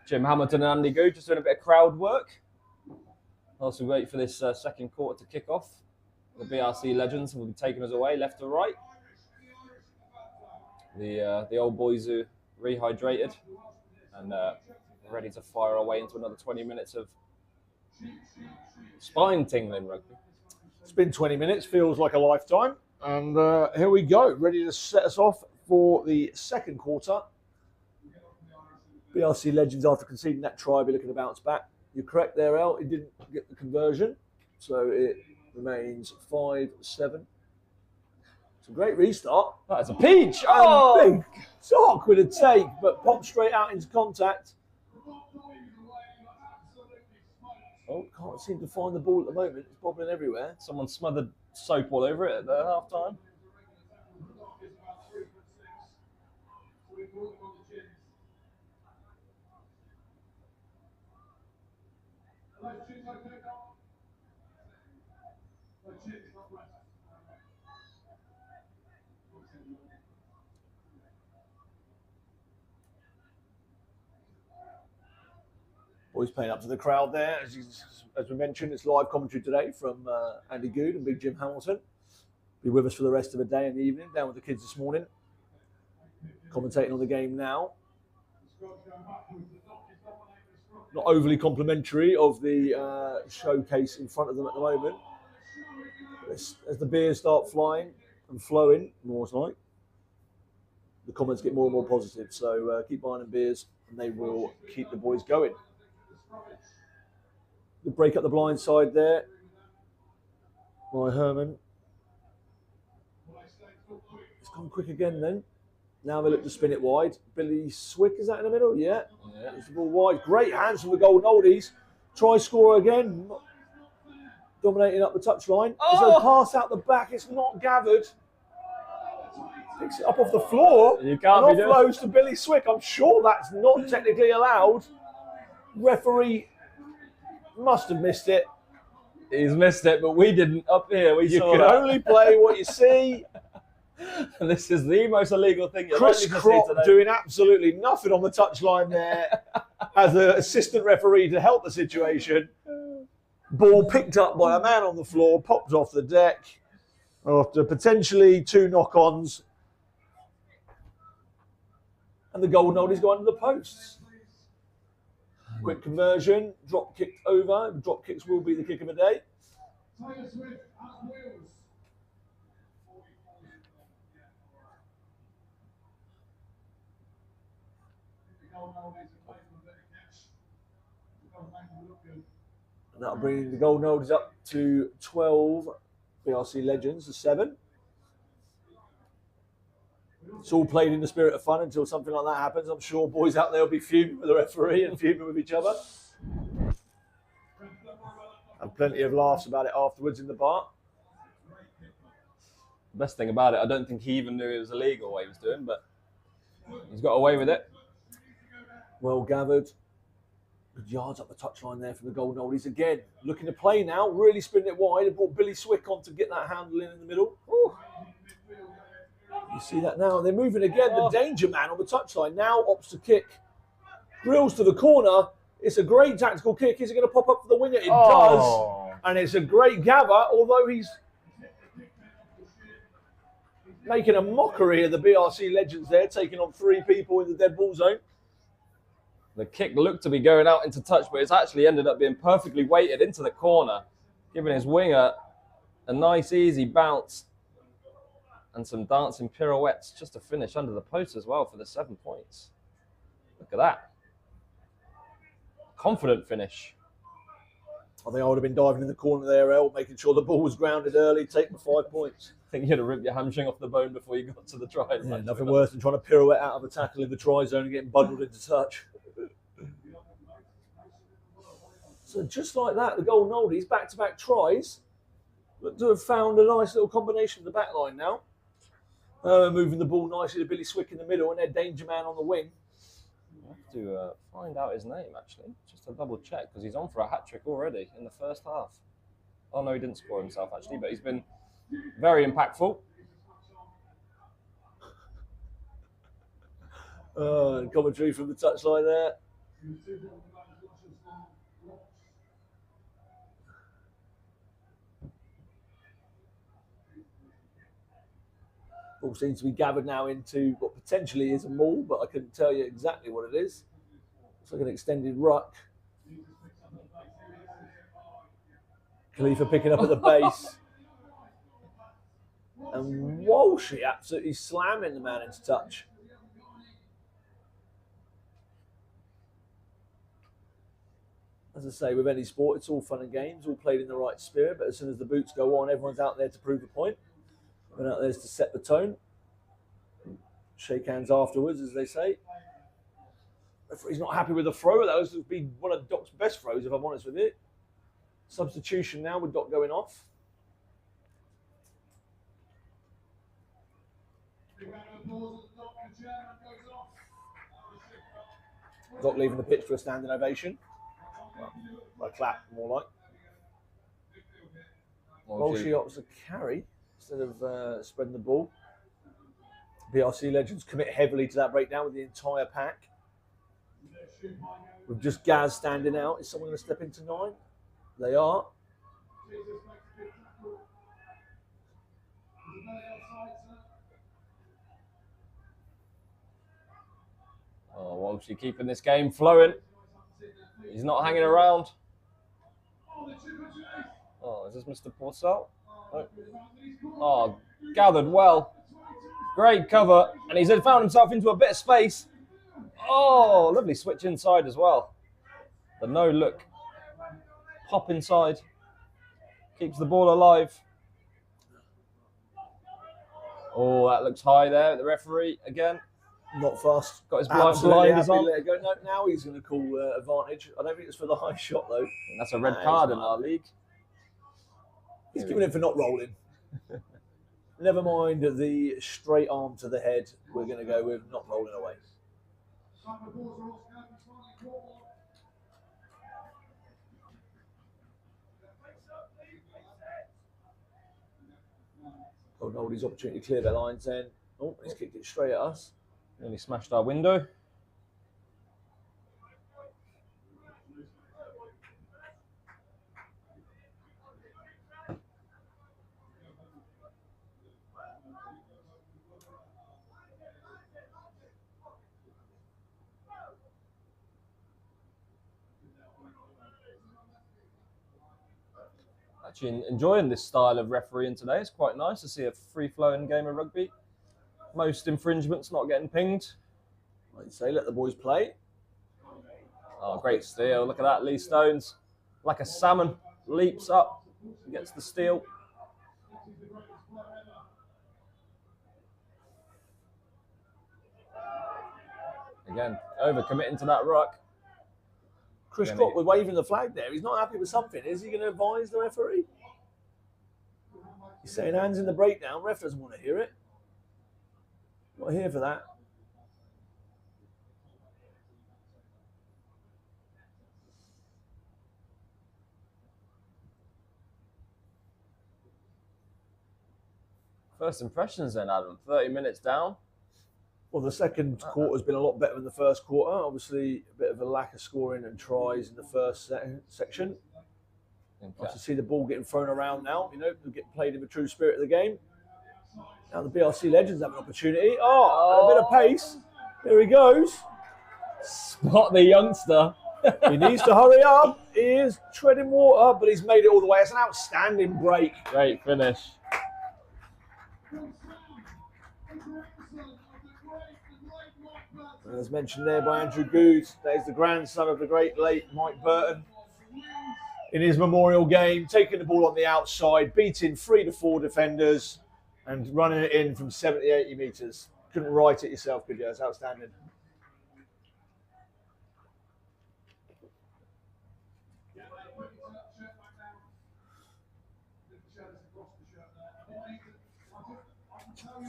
Jim Hamilton and Andy Goo just doing a bit of crowd work. Also wait for this second quarter to kick off. The BRC legends will be taking us away left to right. The old boys who rehydrated and ready to fire away into another 20 minutes of spine-tingling rugby. It's been 20 minutes, feels like a lifetime. And here we go, ready to set us off for the second quarter. BRC legends, after conceding that try, be looking to bounce back. You're correct there, El. He didn't get the conversion, so it remains 5-7. It's a great restart. That is a peach. Oh! Big sock with a take, but popped straight out into contact. Oh, can't seem to find the ball at the moment. It's bobbling everywhere. Someone smothered soap all over it at the half time. Boys playing up to the crowd there. As we mentioned, it's live commentary today from Andy Good and Big Jim Hamilton. Be with us for the rest of the day and the evening, down with the kids this morning. Commentating on the game now. Not overly complimentary of the showcase in front of them at the moment. As the beers start flying and flowing, more like, the comments get more and more positive. So keep buying them beers and they will keep the boys going. We break up the blind side there by Herman. It's gone quick again then. Now they look to spin it wide. Billy Swick, is that in the middle? Yeah. It's the ball wide. Great hands from the Golden Oldies. Try score again. Dominating up the touchline. As they pass out the back, it's not gathered. Picks it up off the floor. You can't and be offloads to Billy Swick. I'm sure that's not technically allowed. Referee must have missed it. He's missed it, but we didn't up here. You can only play what you see. And this is the most illegal thing you're Chris likely to see Crop today. doing absolutely nothing on the touchline there as an assistant referee to help the situation. Ball picked up by a man on the floor, popped off the deck after potentially 2 knock-ons. And the Golden Oldies go under the posts. Quick conversion, drop kicked over. Drop kicks will be the kick of the day. And that'll bring the Golden Oldies up to 12 BRC Legends to 7. It's all played in the spirit of fun until something like that happens. I'm sure boys out there will be fuming with the referee and fuming with each other. And plenty of laughs about it afterwards in the bar. The best thing about it, I don't think he even knew it was illegal what he was doing, but he's got away with it. Well gathered. Good yards up the touchline there from the Golden Oldies. Again, looking to play now, really spinning it wide. They brought Billy Swick on to get that handle in the middle. Ooh. You see that now. They're moving again. The danger man on the touchline now opts to kick. Grills to the corner. It's a great tactical kick. Is it going to pop up for the winger? It does. And it's a great gather, although he's making a mockery of the BRC Legends there, taking on 3 people in the dead ball zone. The kick looked to be going out into touch, but it's actually ended up being perfectly weighted into the corner, giving his winger a nice, easy bounce and some dancing pirouettes just to finish under the post as well for the 7 points. Look at that. Confident finish. I think I would have been diving in the corner there, El, making sure the ball was grounded early, take the 5 points. I think you'd have ripped your hamstring off the bone before you got to the try. Yeah, nothing worse than trying to pirouette out of a tackle in the try zone and getting bundled into touch. So just like that, the Golden Oldies, back-to-back tries, look to have found a nice little combination of the back line now. Moving the ball nicely to Billy Swick in the middle and their danger man on the wing. I have to find out his name, actually, just to double check, because he's on for a hat-trick already in the first half. Oh, no, he didn't score himself, actually, but he's been very impactful. Commentary from the touchline there. All seems to be gathered now into what potentially is a maul, but I couldn't tell you exactly what it is. It's like an extended ruck. Khalifa picking up at the base. And Walsh absolutely slamming the man into touch. As I say, with any sport, it's all fun and games, all played in the right spirit, but as soon as the boots go on, everyone's out there to prove a point. Everyone out there is to set the tone. Shake hands afterwards, as they say. Referee's not happy with the throw. That was be one of Doc's best throws, if I'm honest with you. Substitution now with Doc going off. Doc leaving the pitch for a standing ovation. Well, a clap, more like. Walshy opts to carry instead of spreading the ball. BRC Legends commit heavily to that breakdown with the entire pack. With just Gaz standing out. Is someone going to step into 9? They are. Oh, Walshy keeping this game flowing. He's not hanging around. Oh, is this Mr. Porcel? Oh, gathered well. Great cover. And he's found himself into a bit of space. Oh, lovely switch inside as well. The no look. Pop inside. Keeps the ball alive. Oh, that looks high there. The referee again. Not fast. Got his Absolutely blinders on. let it go. No, now he's going to call advantage. I don't think it's for the high shot though. That's a red card in our league. He's giving it for not rolling. Never mind the straight arm to the head. We're going to go with not rolling away. Golden Oldies opportunity to clear their lines then. Oh, he's kicked it straight at us. Nearly smashed our window. Actually enjoying this style of refereeing today. It's quite nice to see a free-flowing game of rugby. Most infringements not getting pinged. I'd say let the boys play. Oh, great steal. Look at that. Lee Stones, like a salmon, leaps up, gets the steal. Again, over-committing to that ruck. Chris Scott was waving the flag there. He's not happy with something. Is he going to advise the referee? He's saying hands in the breakdown. Ref doesn't want to hear it. Not here for that. First impressions then, Adam. 30 minutes down. Well, the second quarter's been a lot better than the first quarter. Obviously, a bit of a lack of scoring and tries in the first section. Nice to see the ball getting thrown around now. You know, get played in the true spirit of the game. Now the BRC Legends have an opportunity. Oh, a bit of pace. Here he goes. Spot the youngster. He needs to hurry up. He is treading water, but he's made it all the way. It's an outstanding break. Great finish. As mentioned there by Andrew Good, there's the grandson of the great late Mike Burton. In his memorial game, taking the ball on the outside, beating 3 to 4 defenders and running it in from 70, 80 metres. Couldn't write it yourself, could you? It's outstanding.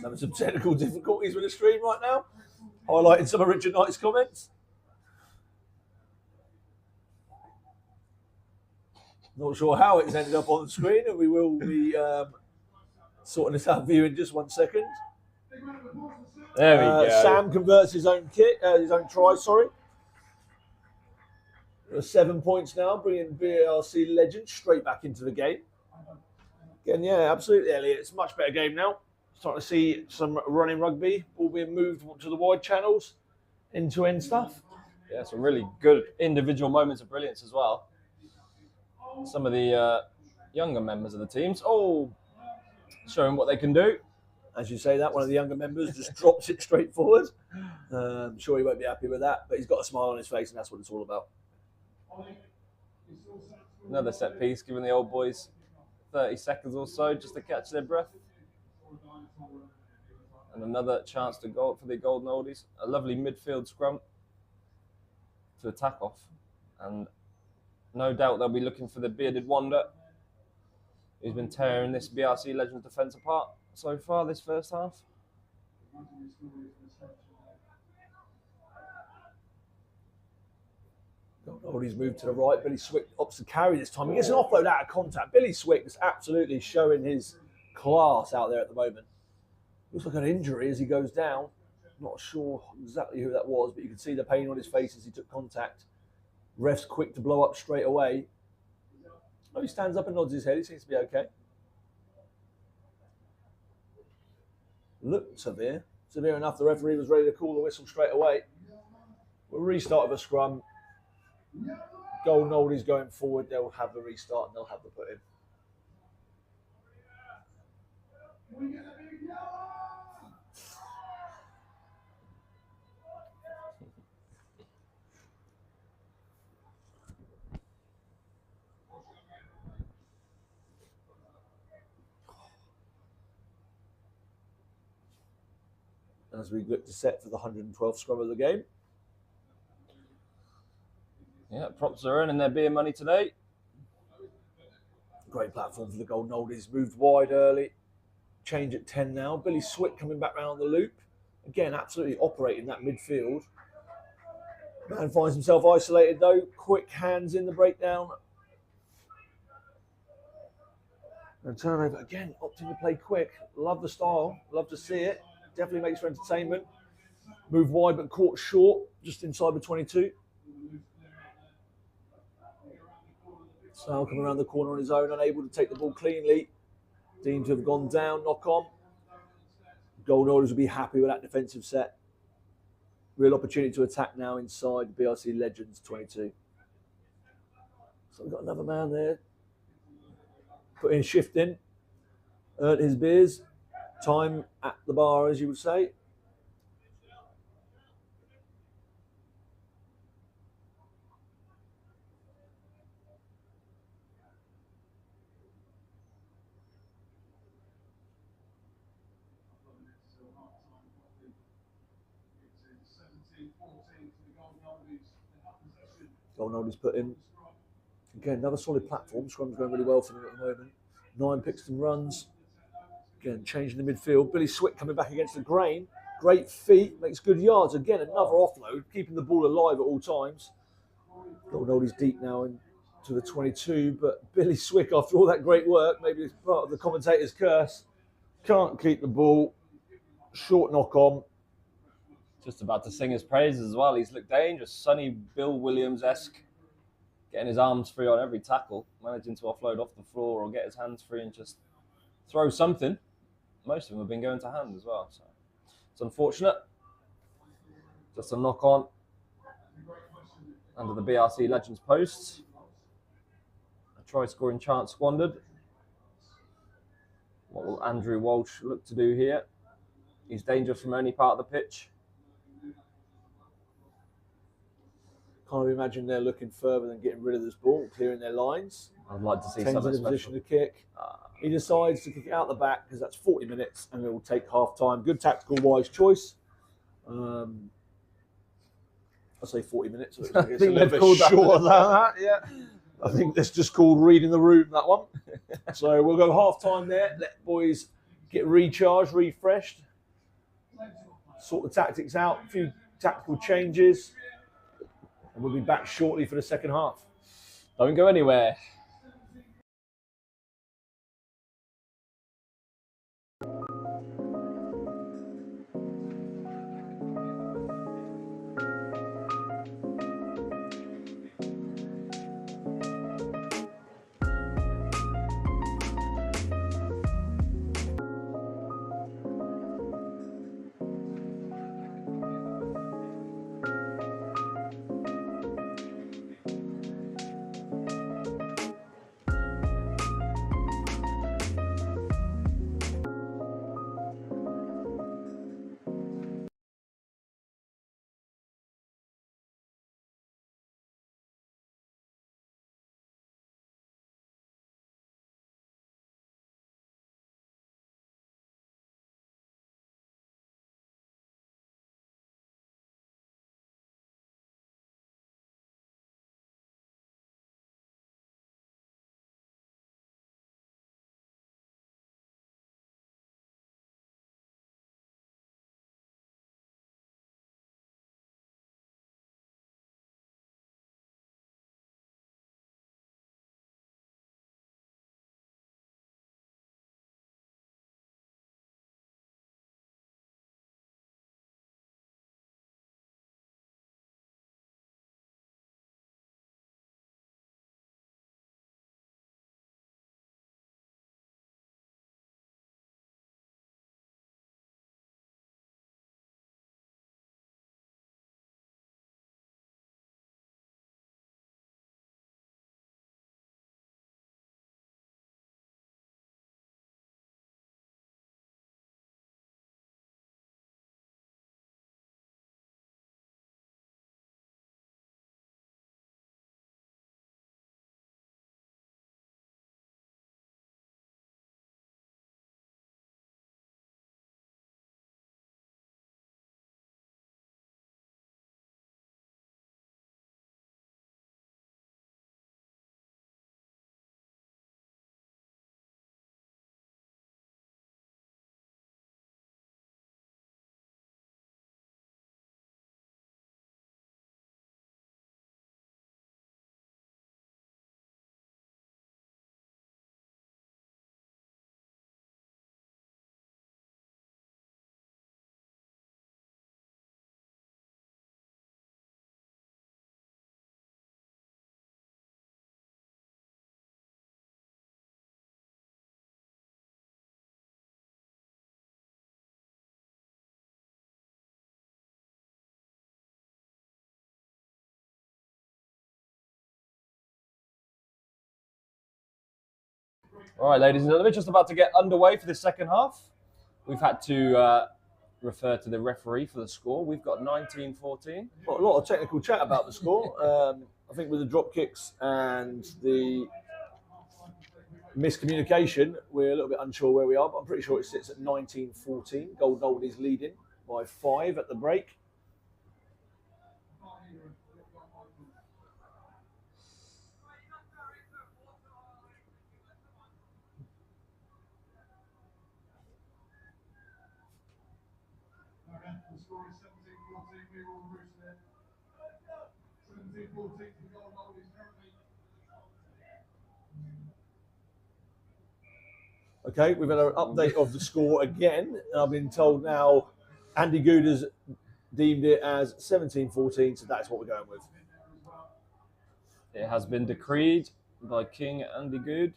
Having some technical difficulties with the stream right now. Highlighting some of Richard Knight's comments. Not sure how it's ended up on the screen, and we will be sorting this out for you in just 1 second. There we go. Sam converts his own try. Sorry. 7 points now, bringing BRC Legends straight back into the game. Again, yeah, absolutely, Elliot. It's a much better game now. Starting to see some running rugby, all being moved to the wide channels, end-to-end stuff. Yeah, some really good individual moments of brilliance as well. Some of the younger members of the teams, showing what they can do. As you say that, one of the younger members just drops it straight forward. I'm sure he won't be happy with that, but he's got a smile on his face, and that's what it's all about. Another set piece, giving the old boys 30 seconds or so just to catch their breath. And another chance to go for the Golden Oldies. A lovely midfield scrum to attack off. And no doubt they'll be looking for the bearded wonder who's been tearing this BRC Legends defence apart so far this first half. Oldies moved to the right. Billy Swick opts to carry this time. He gets an offload out of contact. Billy Swick is absolutely showing his class out there at the moment. Looks like an injury as he goes down. Not sure exactly who that was, but you can see the pain on his face as he took contact. Ref's quick to blow up straight away. Oh, he stands up and nods his head. He seems to be okay. Looked severe. Severe enough, the referee was ready to call the whistle straight away. We'll restart of a scrum. Golden Oldies going forward. They'll have the restart and they'll have the put in. As we look to set for the 112th scrum of the game. Yeah, props are earning their beer money today. Great platform for the Golden Oldies. Moved wide early. Change at 10 now. Billy Swick coming back round the loop. Again, absolutely operating that midfield. Man finds himself isolated though. Quick hands in the breakdown. And turnover again, opting to play quick. Love the style. Love to see it. Definitely makes for entertainment. Moved wide but caught short, just inside the 22. Sal coming around the corner on his own, unable to take the ball cleanly. Deemed to have gone down, knock on. Golden Oldies will be happy with that defensive set. Real opportunity to attack now inside the BRC Legends 22. So we've got another man there. Put in shift in. Earned his beers. Time at the bar, as you would say. Golden Oldies put in. Again, another solid platform. Scrum's going really well for them at the moment. 9 picks and runs. Again, changing the midfield. Billy Swick coming back against the grain. Great feet, makes good yards. Again, another offload, keeping the ball alive at all times. Golden Oldies deep now into the 22, but Billy Swick, after all that great work, maybe it's part of the commentator's curse, can't keep the ball. Short knock on. Just about to sing his praises as well. He's looked dangerous. Sonny Bill Williams-esque. Getting his arms free on every tackle. Managing to offload off the floor or get his hands free and just throw something. Most of them have been going to hand as well. So it's unfortunate. Just a knock on under the BRC Legends posts. A try scoring chance squandered. What will Andrew Walsh look to do here? He's dangerous from any part of the pitch. Can't imagine they're looking further than getting rid of this ball, clearing their lines. I'd like to see Tens something in a position special. to kick. He decides to kick it out the back because that's 40 minutes and it will take half time. Good tactical wise choice. I'll say 40 minutes. So it's I a think little they've bit called that. shorter than that. Yeah. I think that's just called reading the room, that one. So we'll go half time there. Let boys get recharged, refreshed. Sort the tactics out. A few tactical changes. And we'll be back shortly for the second half. Don't go anywhere. All right, ladies and gentlemen, just about to get underway for the second half. We've had to refer to the referee for the score. We've got 19-14. Well, a lot of technical chat about the score. I think with the drop kicks and the miscommunication, we're a little bit unsure where we are, but I'm pretty sure it sits at 19-14. Golden Oldies leading by 5 at the break. The score is 17-14. We're all rooting there. 17-14 for Golden Oldies currently. Okay, we've had an update of the score again. And I've been told now Andy Good has deemed it as 17-14, so that's what we're going with. It has been decreed by King Andy Good.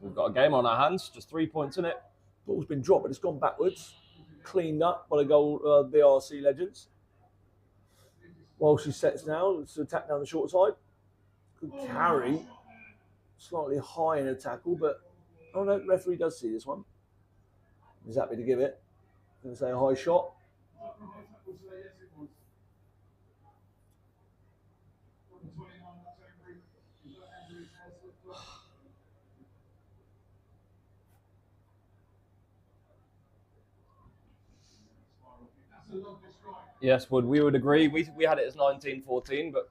We've got a game on our hands, just 3 points in it. Ball's been dropped, but it's gone backwards. Cleaned up by the BRC legends. While she sets now to attack down the short side. Good carry. Slightly high in a tackle, but oh no, referee does see this one. He's happy to give it. Going to say a high shot. Yes, we would agree. We had it as 19-14, but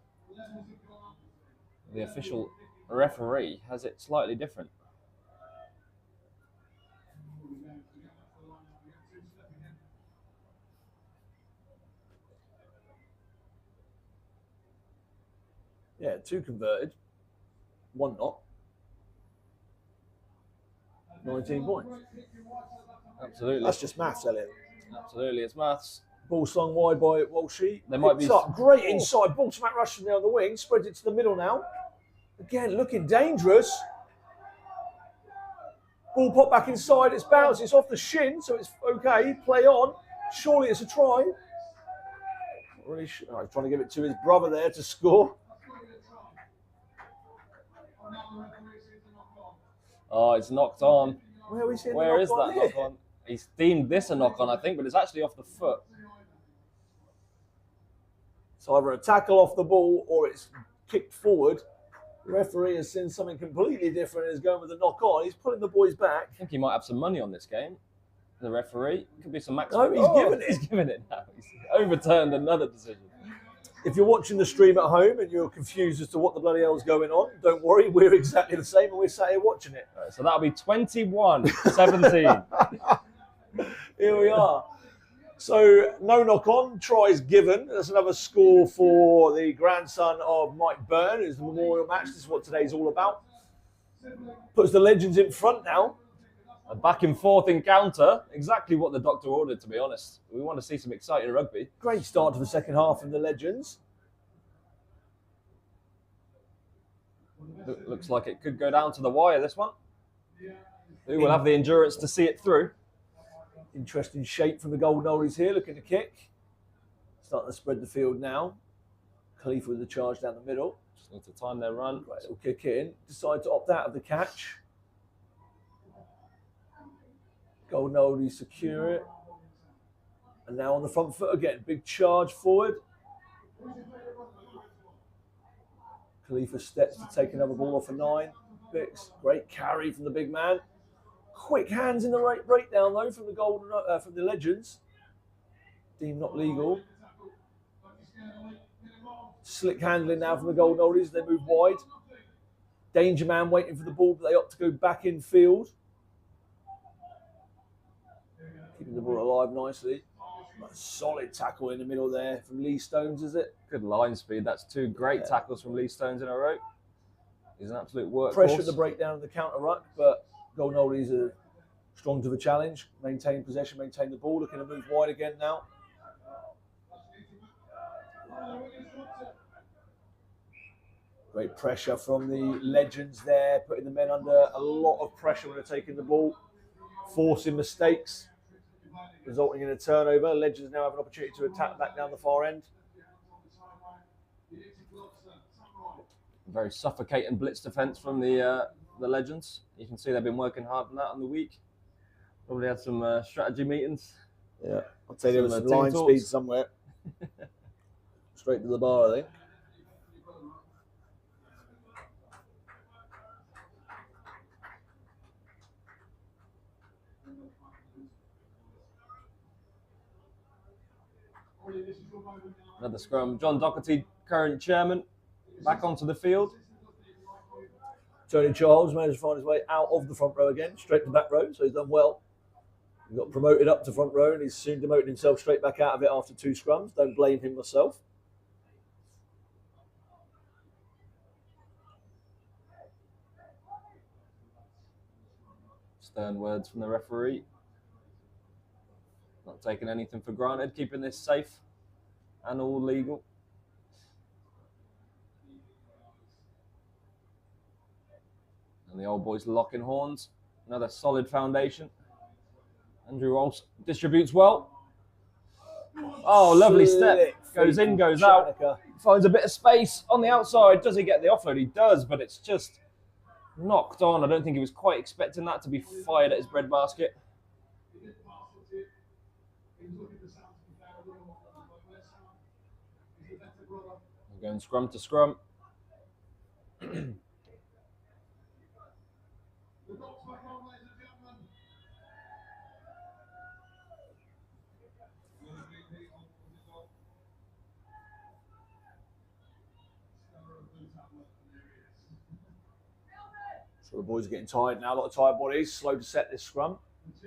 the official referee has it slightly different. Yeah, 2 converted, 1 not. 19 points. Absolutely. That's just maths, Elliot. Absolutely, it's maths. Ball slung wide by Walshy. There might be up. Great inside ball. Smack Russian there on the wing. Spreads it to the middle now. Again, looking dangerous. Ball pop back inside. It's bounced. It's off the shin, so it's okay. Play on. Surely it's a try. Not really sure. Oh, he's trying to give it to his brother there to score. Oh, it's knocked on. Where are we seeing Where is that knock knock on? He's deemed this a knock on, I think, but it's actually off the foot. It's either a tackle off the ball or it's kicked forward. The referee has seen something completely different and is going with a knock on. He's pulling the boys back. I think he might have some money on this game. The referee. Could be some max. No, he's given it. He's given it now. He's overturned another decision. If you're watching the stream at home and you're confused as to what the bloody hell's going on, don't worry, we're exactly the same and we're sat here watching it. Right, so that'll be 21-17. Here we are. So no knock on, tries given. That's another score for the grandson of Mike Burton, who's the memorial match. This is what today's all about. Puts the legends in front now. A back and forth encounter, exactly what the doctor ordered, to be honest. We want to see some exciting rugby. Great start to the second half from the legends. Looks like it could go down to the wire, this one. Who will have the endurance to see it through? Interesting shape from the Golden Oldies here, looking to kick. Starting to spread the field now. Khalifa with the charge down the middle. Just need to time their run. Great little kick in. Decide to opt out of the catch. Golden Oldies secure it. And now on the front foot again. Big charge forward. Khalifa steps to take another ball off a 9. Bix, great carry from the big man. Quick hands in the right breakdown though from the from the legends. Deemed not legal. Slick handling now from the Golden Oldies. They move wide. Danger man waiting for the ball, but they opt to go back in field. Keeping the ball alive nicely. A solid tackle in the middle there from Lee Stones, is it? Good line speed. That's 2 great tackles from Lee Stones in a row. He's an absolute workhorse. Pressure at the breakdown of the counter ruck, but Golden Oldies are strong to the challenge. Maintain possession, maintain the ball. Looking to move wide again now. Great pressure from the legends there, putting the men under a lot of pressure when they're taking the ball, forcing mistakes, resulting in a turnover. Legends now have an opportunity to attack back down the far end. Very suffocating blitz defence from the the legends. You can see they've been working hard on that on the week. Probably had some strategy meetings. Yeah, I'll tell you, there was some team line talks. speed somewhere. Straight to the bar, I think. Another scrum. John Doherty, current chairman, back onto the field. Tony Charles managed to find his way out of the front row again, straight to the back row, so he's done well. He got promoted up to front row and he's soon demoted himself straight back out of it after 2 scrums. Don't blame him myself. Stern words from the referee. Not taking anything for granted, keeping this safe and all legal. And the old boys locking horns. Another solid foundation. Andrew Walsh distributes well. Oh, lovely step. Goes in, goes out. Finds a bit of space on the outside. Does he get the offload? He does, but it's just knocked on. I don't think he was quite expecting that to be fired at his breadbasket. We're going scrum to scrum. So the boys are getting tired now. A lot of tired bodies. Slow to set this scrum.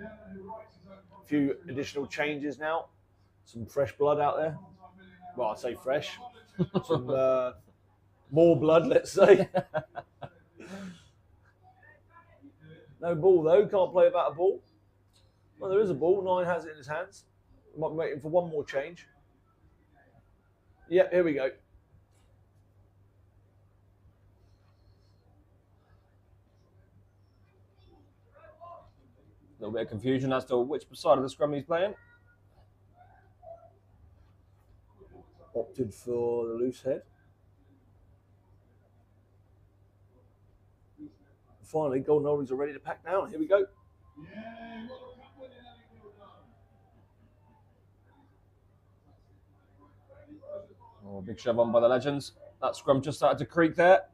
A few additional changes now. Some fresh blood out there. Well, I'd say fresh. Some more blood, let's say. No ball though. Can't play without a ball. Well, there is a ball. 9 has it in his hands. Might be waiting for one more change. Yep, here we go. A little bit of confusion as to which side of the scrum he's playing. Opted for the loose head. Finally, Golden Oldies are ready to pack down. Here we go. Oh, big shove on by the legends. That scrum just started to creak there.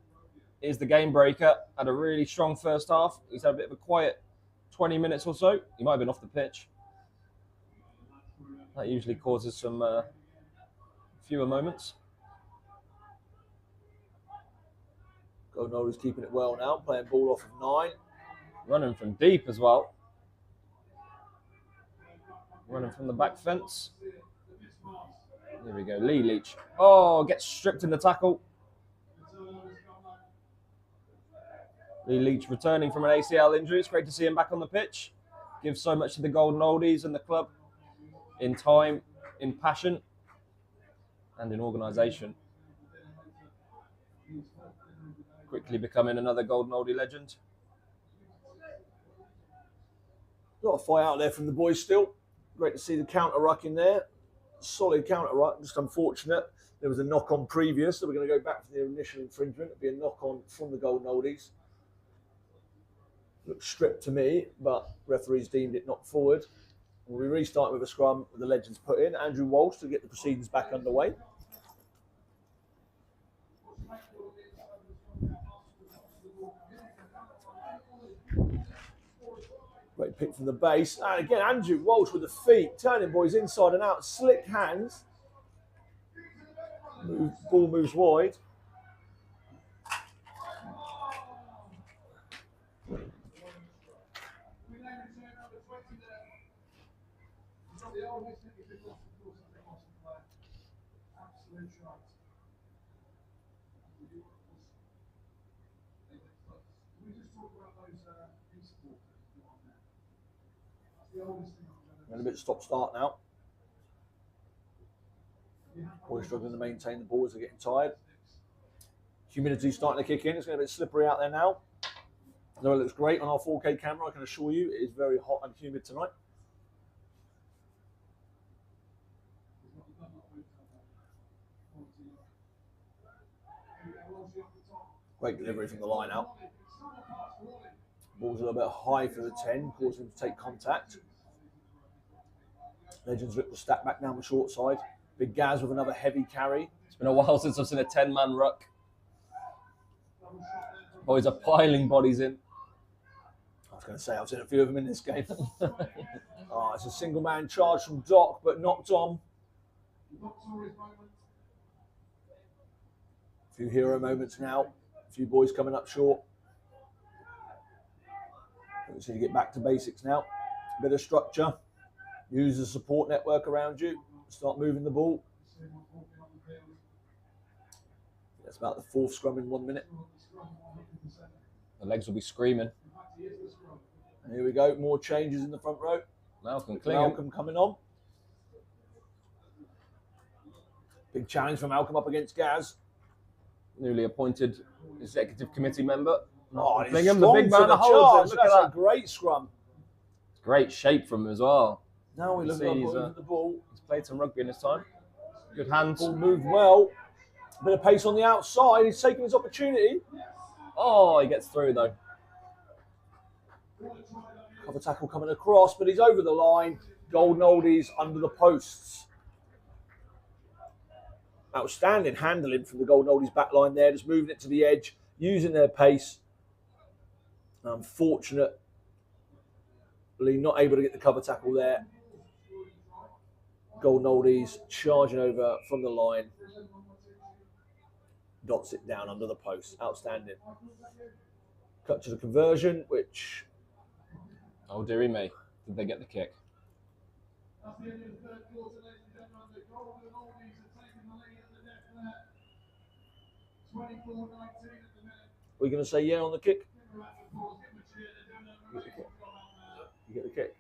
Here's the game breaker. Had a really strong first half. He's had a bit of a quiet 20 minutes or so. He might have been off the pitch. That usually causes some fewer moments. Golden Oldies keeping it well now, playing ball off of 9. Running from deep as well. Running from the back fence. Here we go, Lee Leach. Oh, gets stripped in the tackle. Lee Leach returning from an ACL injury. It's great to see him back on the pitch. Gives so much to the Golden Oldies and the club in time, in passion, and in organisation. Quickly becoming another Golden Oldie legend. Got a fight out there from the boys still. Great to see the counter ruck in there. Solid counter ruck, just unfortunate. There was a knock on previous, so we're going to go back for the initial infringement. It'll be a knock on from the Golden Oldies. Looks stripped to me, but referees deemed it knocked forward. We'll be restarting with a scrum with the legends put in. Andrew Walsh to get the proceedings back underway. Great pick from the base. And again, Andrew Walsh with the feet. Turning boys inside and out. Slick hands. Ball moves wide. And a bit stop-start now. Boys struggling to maintain the ball as they're getting tired. Humidity's starting to kick in. It's going to be a bit slippery out there now. Though it looks great on our 4K camera, I can assure you it is very hot and humid tonight. Great delivery from the line out. Ball's a little bit high for the 10, causing him to take contact. Legends look to stack back down the short side. Big Gaz with another heavy carry. It's been a while since I've seen a 10-man ruck. Boys are piling bodies in. I was going to say, I've seen a few of them in this game. It's a single man charge from Doc, but knocked on. A few hero moments now. A few boys coming up short. So you get back to basics now. A bit of structure. Use the support network around you. Start moving the ball. That's about the 4th scrum in 1 minute. The legs will be screaming. And here we go. More changes in the front row. Malcolm coming on. Big challenge from Malcolm up against Gaz. Newly appointed executive committee member. Oh, he's Bingham, strong the big to man the that holds charge. it. Look at That's that. a great scrum. Great shape from him as well. Now we look at the ball. He's played some rugby in his time. Good hands. Ball moved well. A bit of pace on the outside. He's taking his opportunity. Oh, he gets through though. Cover tackle coming across, but he's over the line. Golden Oldies under the posts. Outstanding handling from the Golden Oldies back line there, just moving it to the edge, using their pace. Unfortunately, not able to get the cover tackle there. Golden Oldies charging over from the line. Dots it down under the post. Outstanding. Cut to the conversion, which... Oh, dearie me. Did they get the kick? That's the end of the third quarter, ladies and gentlemen. The Golden Oldies are taking the lead at the deck there. 24-19 at the minute. We're going to say yeah on the kick. Give them a round of applause, give them a cheer. They're doing a really good job out there. You get the kick.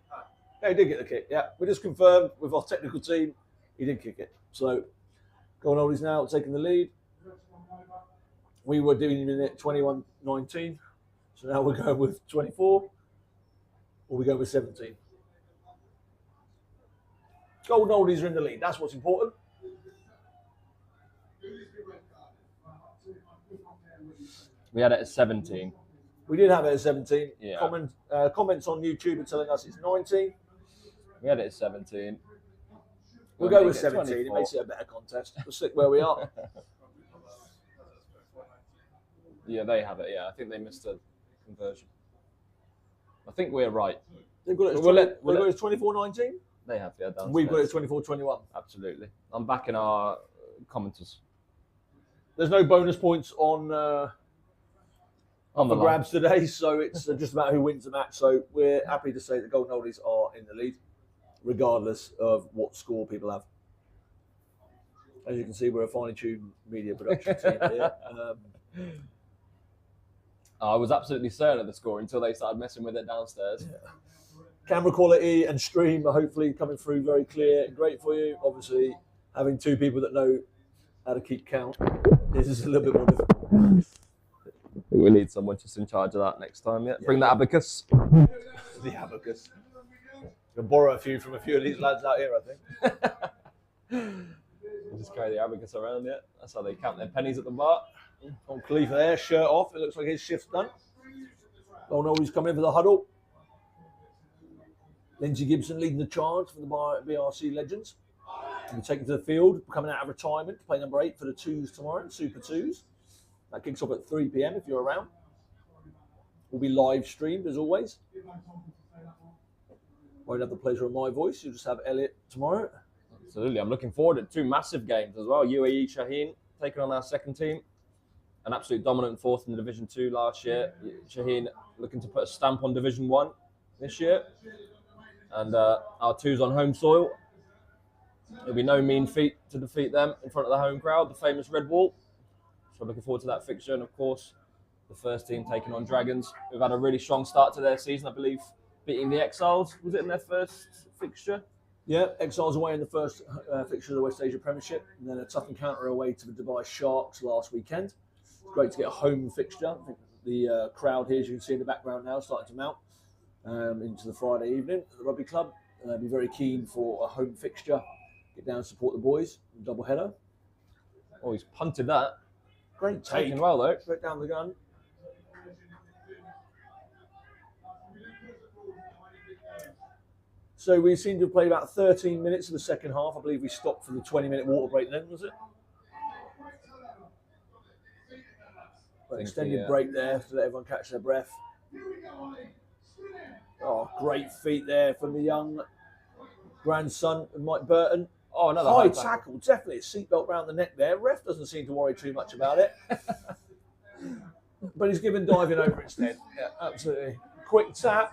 Yeah, he did get the kick. Yeah, we just confirmed with our technical team, he did kick it. So, Golden Oldies now taking the lead. We were doing it 21-19. So now we're going with 24. Or we go with 17. Golden Oldies are in the lead. That's what's important. We had it at 17. We did have it at 17. Yeah. Comments on YouTube are telling us it's 19. We had it at 17. We'll go with 17. It makes it a better contest. We'll stick where we are. Yeah, they have it. Yeah, I think they missed a conversion. I think we're right. They've got it as We'll let- 24-19. They have, yeah. Downstairs. We've got it as 24-21. Absolutely. I'm backing our commenters. There's no bonus points on the line. grabs today, so it's just about who wins the match. So we're happy to say that Golden Oldies are in the lead, regardless of what score people have. As you can see, we're a finely tuned media production team here. I was absolutely certain of the score until they started messing with it downstairs. Yeah. Camera quality and stream are hopefully coming through very clear and great for you. Obviously, having two people that know how to keep count, this is a little bit more difficult. I think we need someone just in charge of that next time. Yeah. Bring the abacus. The abacus. We'll borrow a few from a few of these lads out here, I think. We'll just carry the abacus around. Yeah. That's how they count their pennies at the bar. On Khalifa there, shirt off. It looks like his shift's done. Golden Oldies coming in for the huddle. Lindsay Gibson leading the charge for the BRC Legends. He'll be taken to the field, coming out of retirement to play number 8 for the 2s tomorrow, Super 2s. That kicks off at 3 p.m. if you're around. Will be live streamed as always. Won't have the pleasure of my voice. You'll just have Elliot tomorrow. Absolutely. I'm looking forward to 2 massive games as well. UAE Shaheen taking on our second team. An absolute dominant fourth in the Division 2 last year. Shaheen looking to put a stamp on Division 1 this year. And our 2's on home soil. It'll be no mean feat to defeat them in front of the home crowd, the famous Red Wall. So looking forward to that fixture. And of course, the first team taking on Dragons. We've had a really strong start to their season, I believe, beating the Exiles. Was it in their first fixture? Yeah, Exiles away in the first fixture of the West Asia Premiership. And then a tough encounter away to the Dubai Sharks last weekend. It's great to get a home fixture. I think the crowd here, as you can see in the background now, starting to mount into the Friday evening at the rugby club. Be very keen for a home fixture. Get down and support the boys. Double header. Oh, he's punted that. Great take. Taken well, though. Straight down the gun. So we seem to have played about 13 minutes of the second half. I believe we stopped for the 20-minute water break then, was it? Extended break there to let everyone catch their breath. Oh, great feet there from the young grandson of Mike Burton. Oh, another high tackle. Definitely a seatbelt round the neck there. Ref doesn't seem to worry too much about it. But he's given diving over instead. Yeah, absolutely. Quick tap.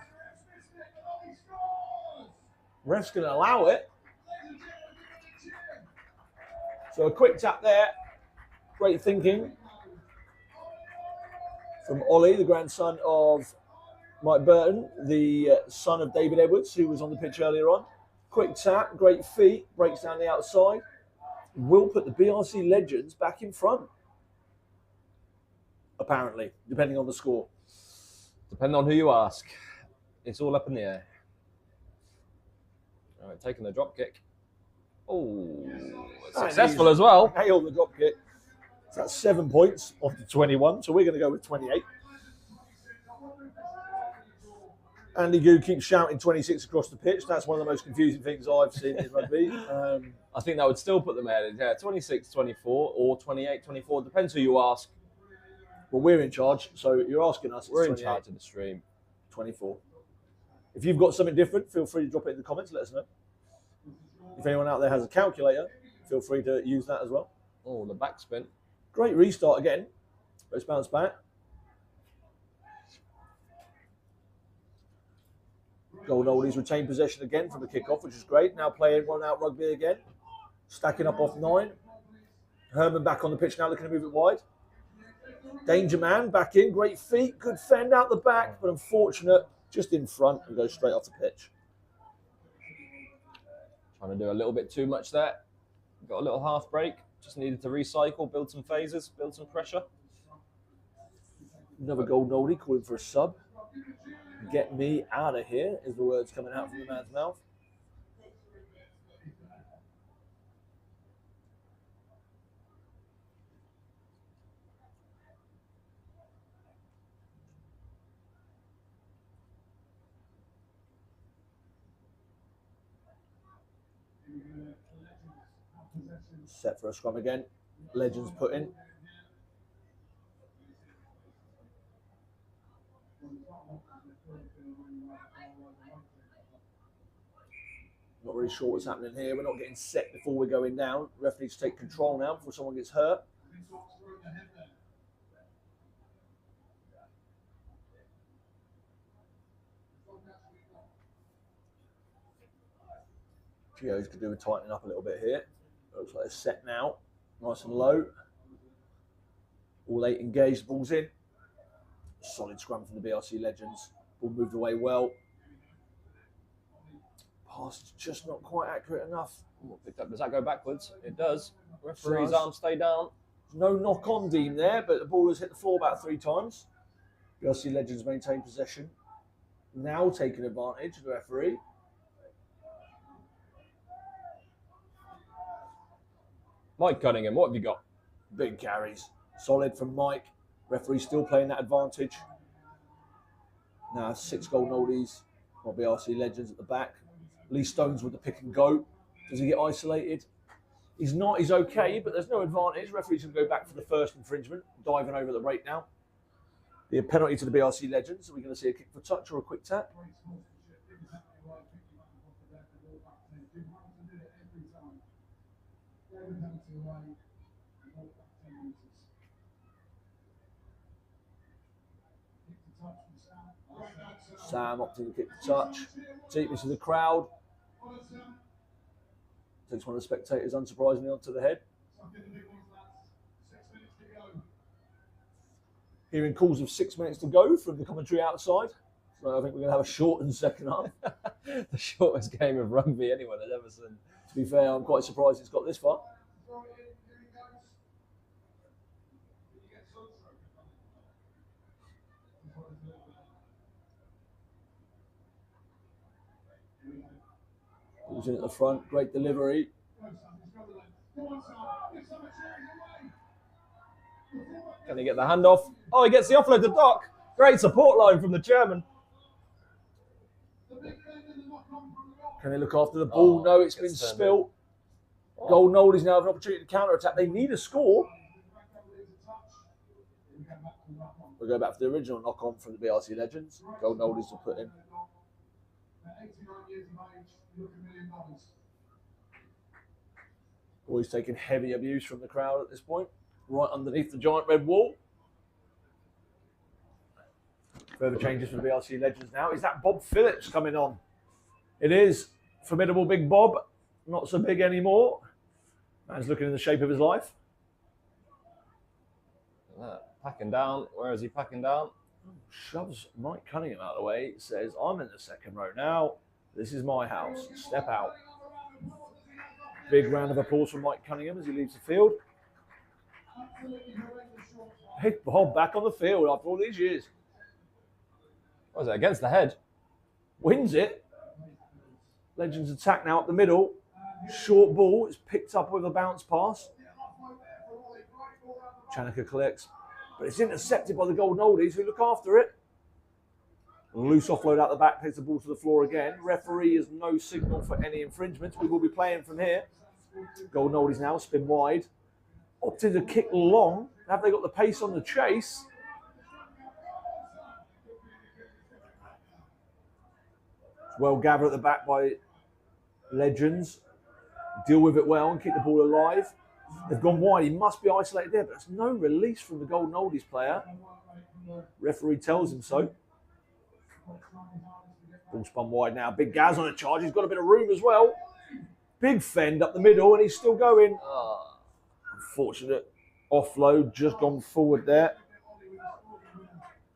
Ref's going to allow it. So a quick tap there. Great thinking from Ollie, the grandson of Mike Burton, the son of David Edwards, who was on the pitch earlier on. Quick tap, great feet, breaks down the outside. Will put the BRC Legends back in front. Apparently, depending on the score. Depending on who you ask. It's all up in the air. All right, taking the drop kick. Oh, successful as well. Nailed the drop kick. So that's 7 points off the 21. So we're going to go with 28. Andy Goo keeps shouting 26 across the pitch. That's one of the most confusing things I've seen in rugby. I think that would still put them ahead. Yeah, 26, 24 or 28, 24. Depends who you ask. Well, we're in charge, so you're asking us. We're in charge of the stream. 24. If you've got something different, feel free to drop it in the comments. Let us know. If anyone out there has a calculator, feel free to use that as well. Oh, the backspin. Great restart again. Let's bounce back. Golden Oldies retain possession again from the kickoff, which is great. Now playing one-out rugby again. Stacking up off 9. Herman back on the pitch now, looking to move it wide. Danger man back in. Great feet. Good fend out the back, but unfortunate. Just in front and goes straight off the pitch. Trying to do a little bit too much there. Got a little half break. Just needed to recycle, build some phases, build some pressure. Another Golden Oldie calling for a sub. Get me out of here is the words coming out from the man's mouth. Set for a scrum again. Legends put in. Not really sure what's happening here. We're not getting set before we're going down. Ref needs to take control now before someone gets hurt. Geo's could do with tightening up a little bit here. Looks like they're set now. Nice and low. All 8 engaged, ball's in. Solid scrum from the BRC Legends. Ball moved away well. Pass is just not quite accurate enough. Does that go backwards? It does. Referee's arm stay down. No knock on Dean there, but the ball has hit the floor about 3 times. BRC Legends maintain possession. Now taking advantage of the referee. Mike Cunningham, what have you got? Big carries. Solid from Mike. Referee still playing that advantage. Now 6 Golden Oldies. Well, BRC Legends at the back. Lee Stones with the pick and go. Does he get isolated? He's not. He's okay, but there's no advantage. Referee's going to go back for the first infringement. Diving over the break now. Be a penalty to the BRC Legends. Are we going to see a kick for touch or a quick tap? Sam opting to kick the touch. Deep into the crowd. Takes one of the spectators unsurprisingly onto the head. Hearing calls of 6 minutes to go from the commentary outside. So I think we're going to have a shortened second half. The shortest game of rugby anyone has ever seen. To be fair, I'm quite surprised it's got this far. Ball's in at the front, great delivery. Can he get the handoff? Oh, he gets the offload to Doc. Great support line from the chairman. Can they look after the ball? No, it's been gets turned spilt. Golden Oldies now have an opportunity to counter-attack. They need a score. We'll go back to the original knock-on from the BRC Legends. Golden Oldies will put in. Always taking heavy abuse from the crowd at this point. Right underneath the giant red wall. Further changes for the BRC Legends now. Is that Bob Phillips coming on? It is. Formidable Big Bob. Not so big anymore. Man's looking in the shape of his life. Packing down. Where is he packing down? Shoves Mike Cunningham out of the way. Says, I'm in the second row now. This is my house. Step out. Big round of applause from Mike Cunningham as he leaves the field. Big Bob back on the field after all these years. What was it? Against the head? Wins it. Legends attack now up the middle. Short ball is picked up with a bounce pass. Chanaka collects, but it's intercepted by the Golden Oldies who look after it. Loose offload out the back, takes the ball to the floor again. Referee has no signal for any infringements. We will be playing from here. Golden Oldies now spin wide. Opted to kick long. Have they got the pace on the chase? Well gathered at the back by Legends. Deal with it well and keep the ball alive. They've gone wide. He must be isolated there, but there's no release from the Golden Oldies player. Referee tells him so. Ball spun wide now. Big Gaz on a charge. He's got a bit of room as well. Big fend up the middle, and he's still going. Unfortunate offload. Just gone forward there.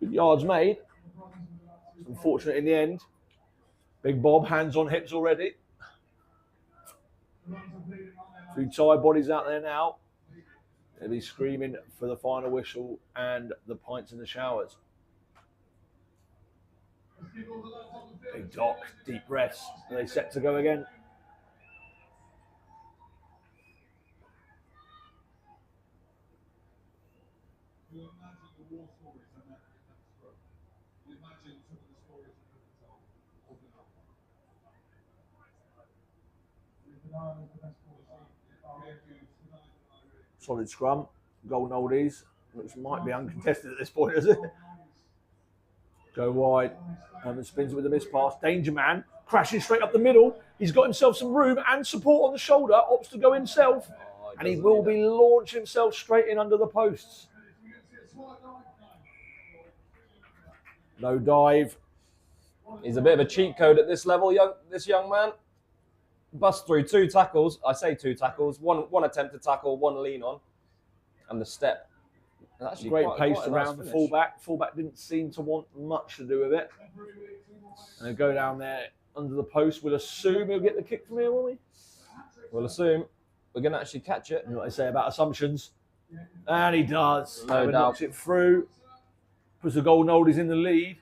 Good yards made. Unfortunate in the end. Big Bob, hands on hips already. Two tired bodies out there now. They'll be screaming for the final whistle and the pints in the showers. Big Doc, deep breaths. Are they set to go again? Solid scrum. Golden Oldies. Looks might be uncontested at this point, is it? Go wide. And spins it with a miss pass. Danger man. Crashing straight up the middle. He's got himself some room and support on the shoulder. Opts to go himself. And he will be launching himself straight in under the posts. No dive. He's a bit of a cheat code at this level, this young man. Bust through two tackles. I say two tackles. One attempt to tackle, one lean on. And the step. Actually Great pace quite a around nice the finish. fullback. Fullback didn't seem to want much to do with it. And they go down there under the post. We'll assume he'll get the kick from here, will we? We'll assume we're going to actually catch it. You know what they say about assumptions. And he does. No doubt. Knocks it through. Puts the Golden Oldies in the lead.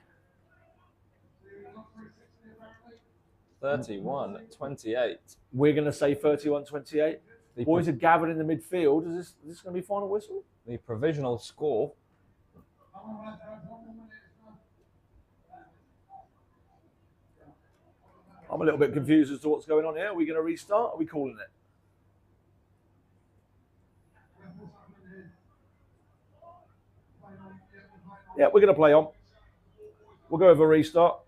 31-28. We're going to say 31-28. The boys are gathered in the midfield. Is this going to be final whistle? The provisional score. I'm a little bit confused as to what's going on here. Are we going to restart? Are we calling it? Yeah, we're going to play on. We'll go over a restart.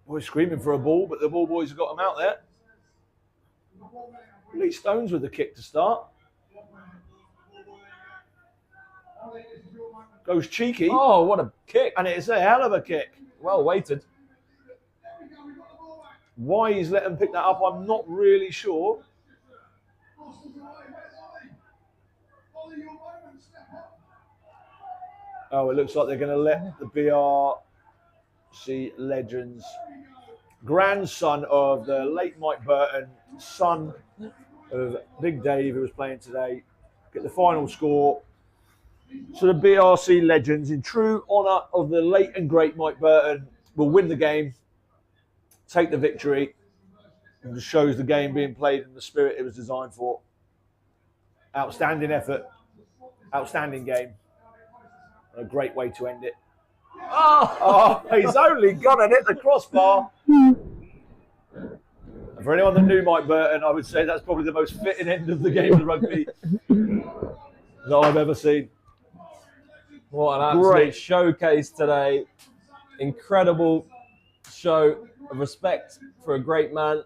Boys screaming for a ball, but the ball boys have got them out there. Lee Stones with the kick to start. Goes cheeky. Oh, what a kick. And it's a hell of a kick. Well weighted. Why he's let them pick that up, I'm not really sure. Oh, it looks like they're going to let the BRC Legends, grandson of the late Mike Burton, son of Big Dave, who was playing today, get the final score. So the BRC Legends, in true honour of the late and great Mike Burton, will win the game, take the victory, and just shows the game being played in the spirit it was designed for. Outstanding effort, outstanding game. A great way to end it. Oh, he's only gone and hit the crossbar. And for anyone that knew Mike Burton, I would say that's probably the most fitting end of the game of rugby that I've ever seen. What an absolute Great. showcase today. Incredible show of respect for a great man.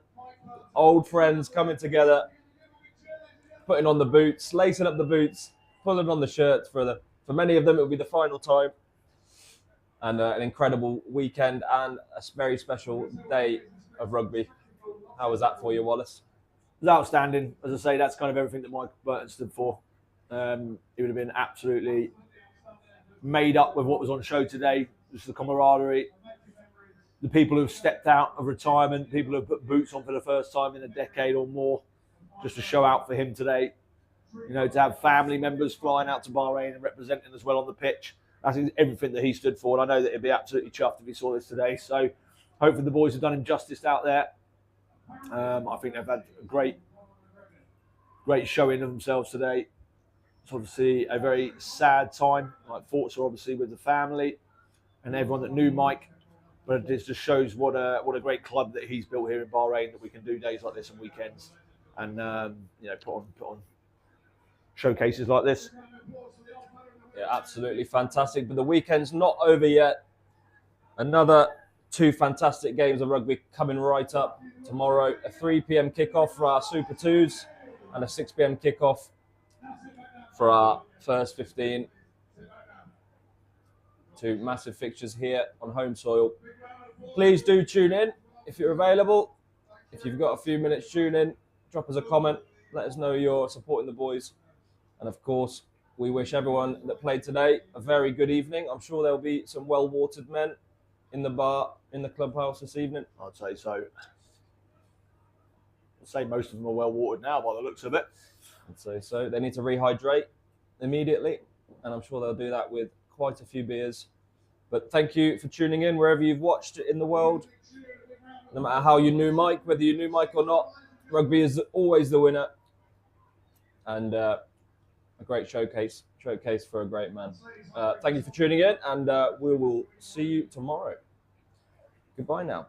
Old friends coming together, putting on the boots, lacing up the boots, pulling on the shirts. For many of them, it will be the final time. And an incredible weekend and a very special day of rugby. How was that for you, Wallace? It was outstanding. As I say, that's kind of everything that Mike Burton stood for. He would have been absolutely made up with what was on show today. Just the camaraderie, the people who've stepped out of retirement, people who've put boots on for the first time in a decade or more, just to show out for him today. You know, to have family members flying out to Bahrain and representing as well on the pitch. That's everything that he stood for. And I know that he'd be absolutely chuffed if he saw this today. So hopefully the boys have done him justice out there. I think they've had a great showing of themselves today. It's obviously a very sad time. Like, thoughts are obviously with the family and everyone that knew Mike. But it just shows what a great club that he's built here in Bahrain, that we can do days like this and weekends, and you know, put on showcases like this. Yeah, absolutely fantastic. But the weekend's not over yet. Another 2 fantastic games of rugby coming right up tomorrow. A 3 p.m. kickoff for our Super 2s and a 6 p.m. kickoff for our first 15. 2 massive fixtures here on home soil. Please do tune in if you're available. If you've got a few minutes, tune in, drop us a comment, let us know you're supporting the boys. And of course, we wish everyone that played today a very good evening. I'm sure there'll be some well-watered men in the bar, in the clubhouse this evening. I'd say so. I'd say most of them are well watered now by the looks of it. I'd say so. They need to rehydrate immediately, and I'm sure they'll do that with quite a few beers. But thank you for tuning in wherever you've watched it in the world. No matter how you knew Mike, whether you knew Mike or not, rugby is always the winner. And a great showcase for a great man. Thank you for tuning in, and we will see you tomorrow. Goodbye now.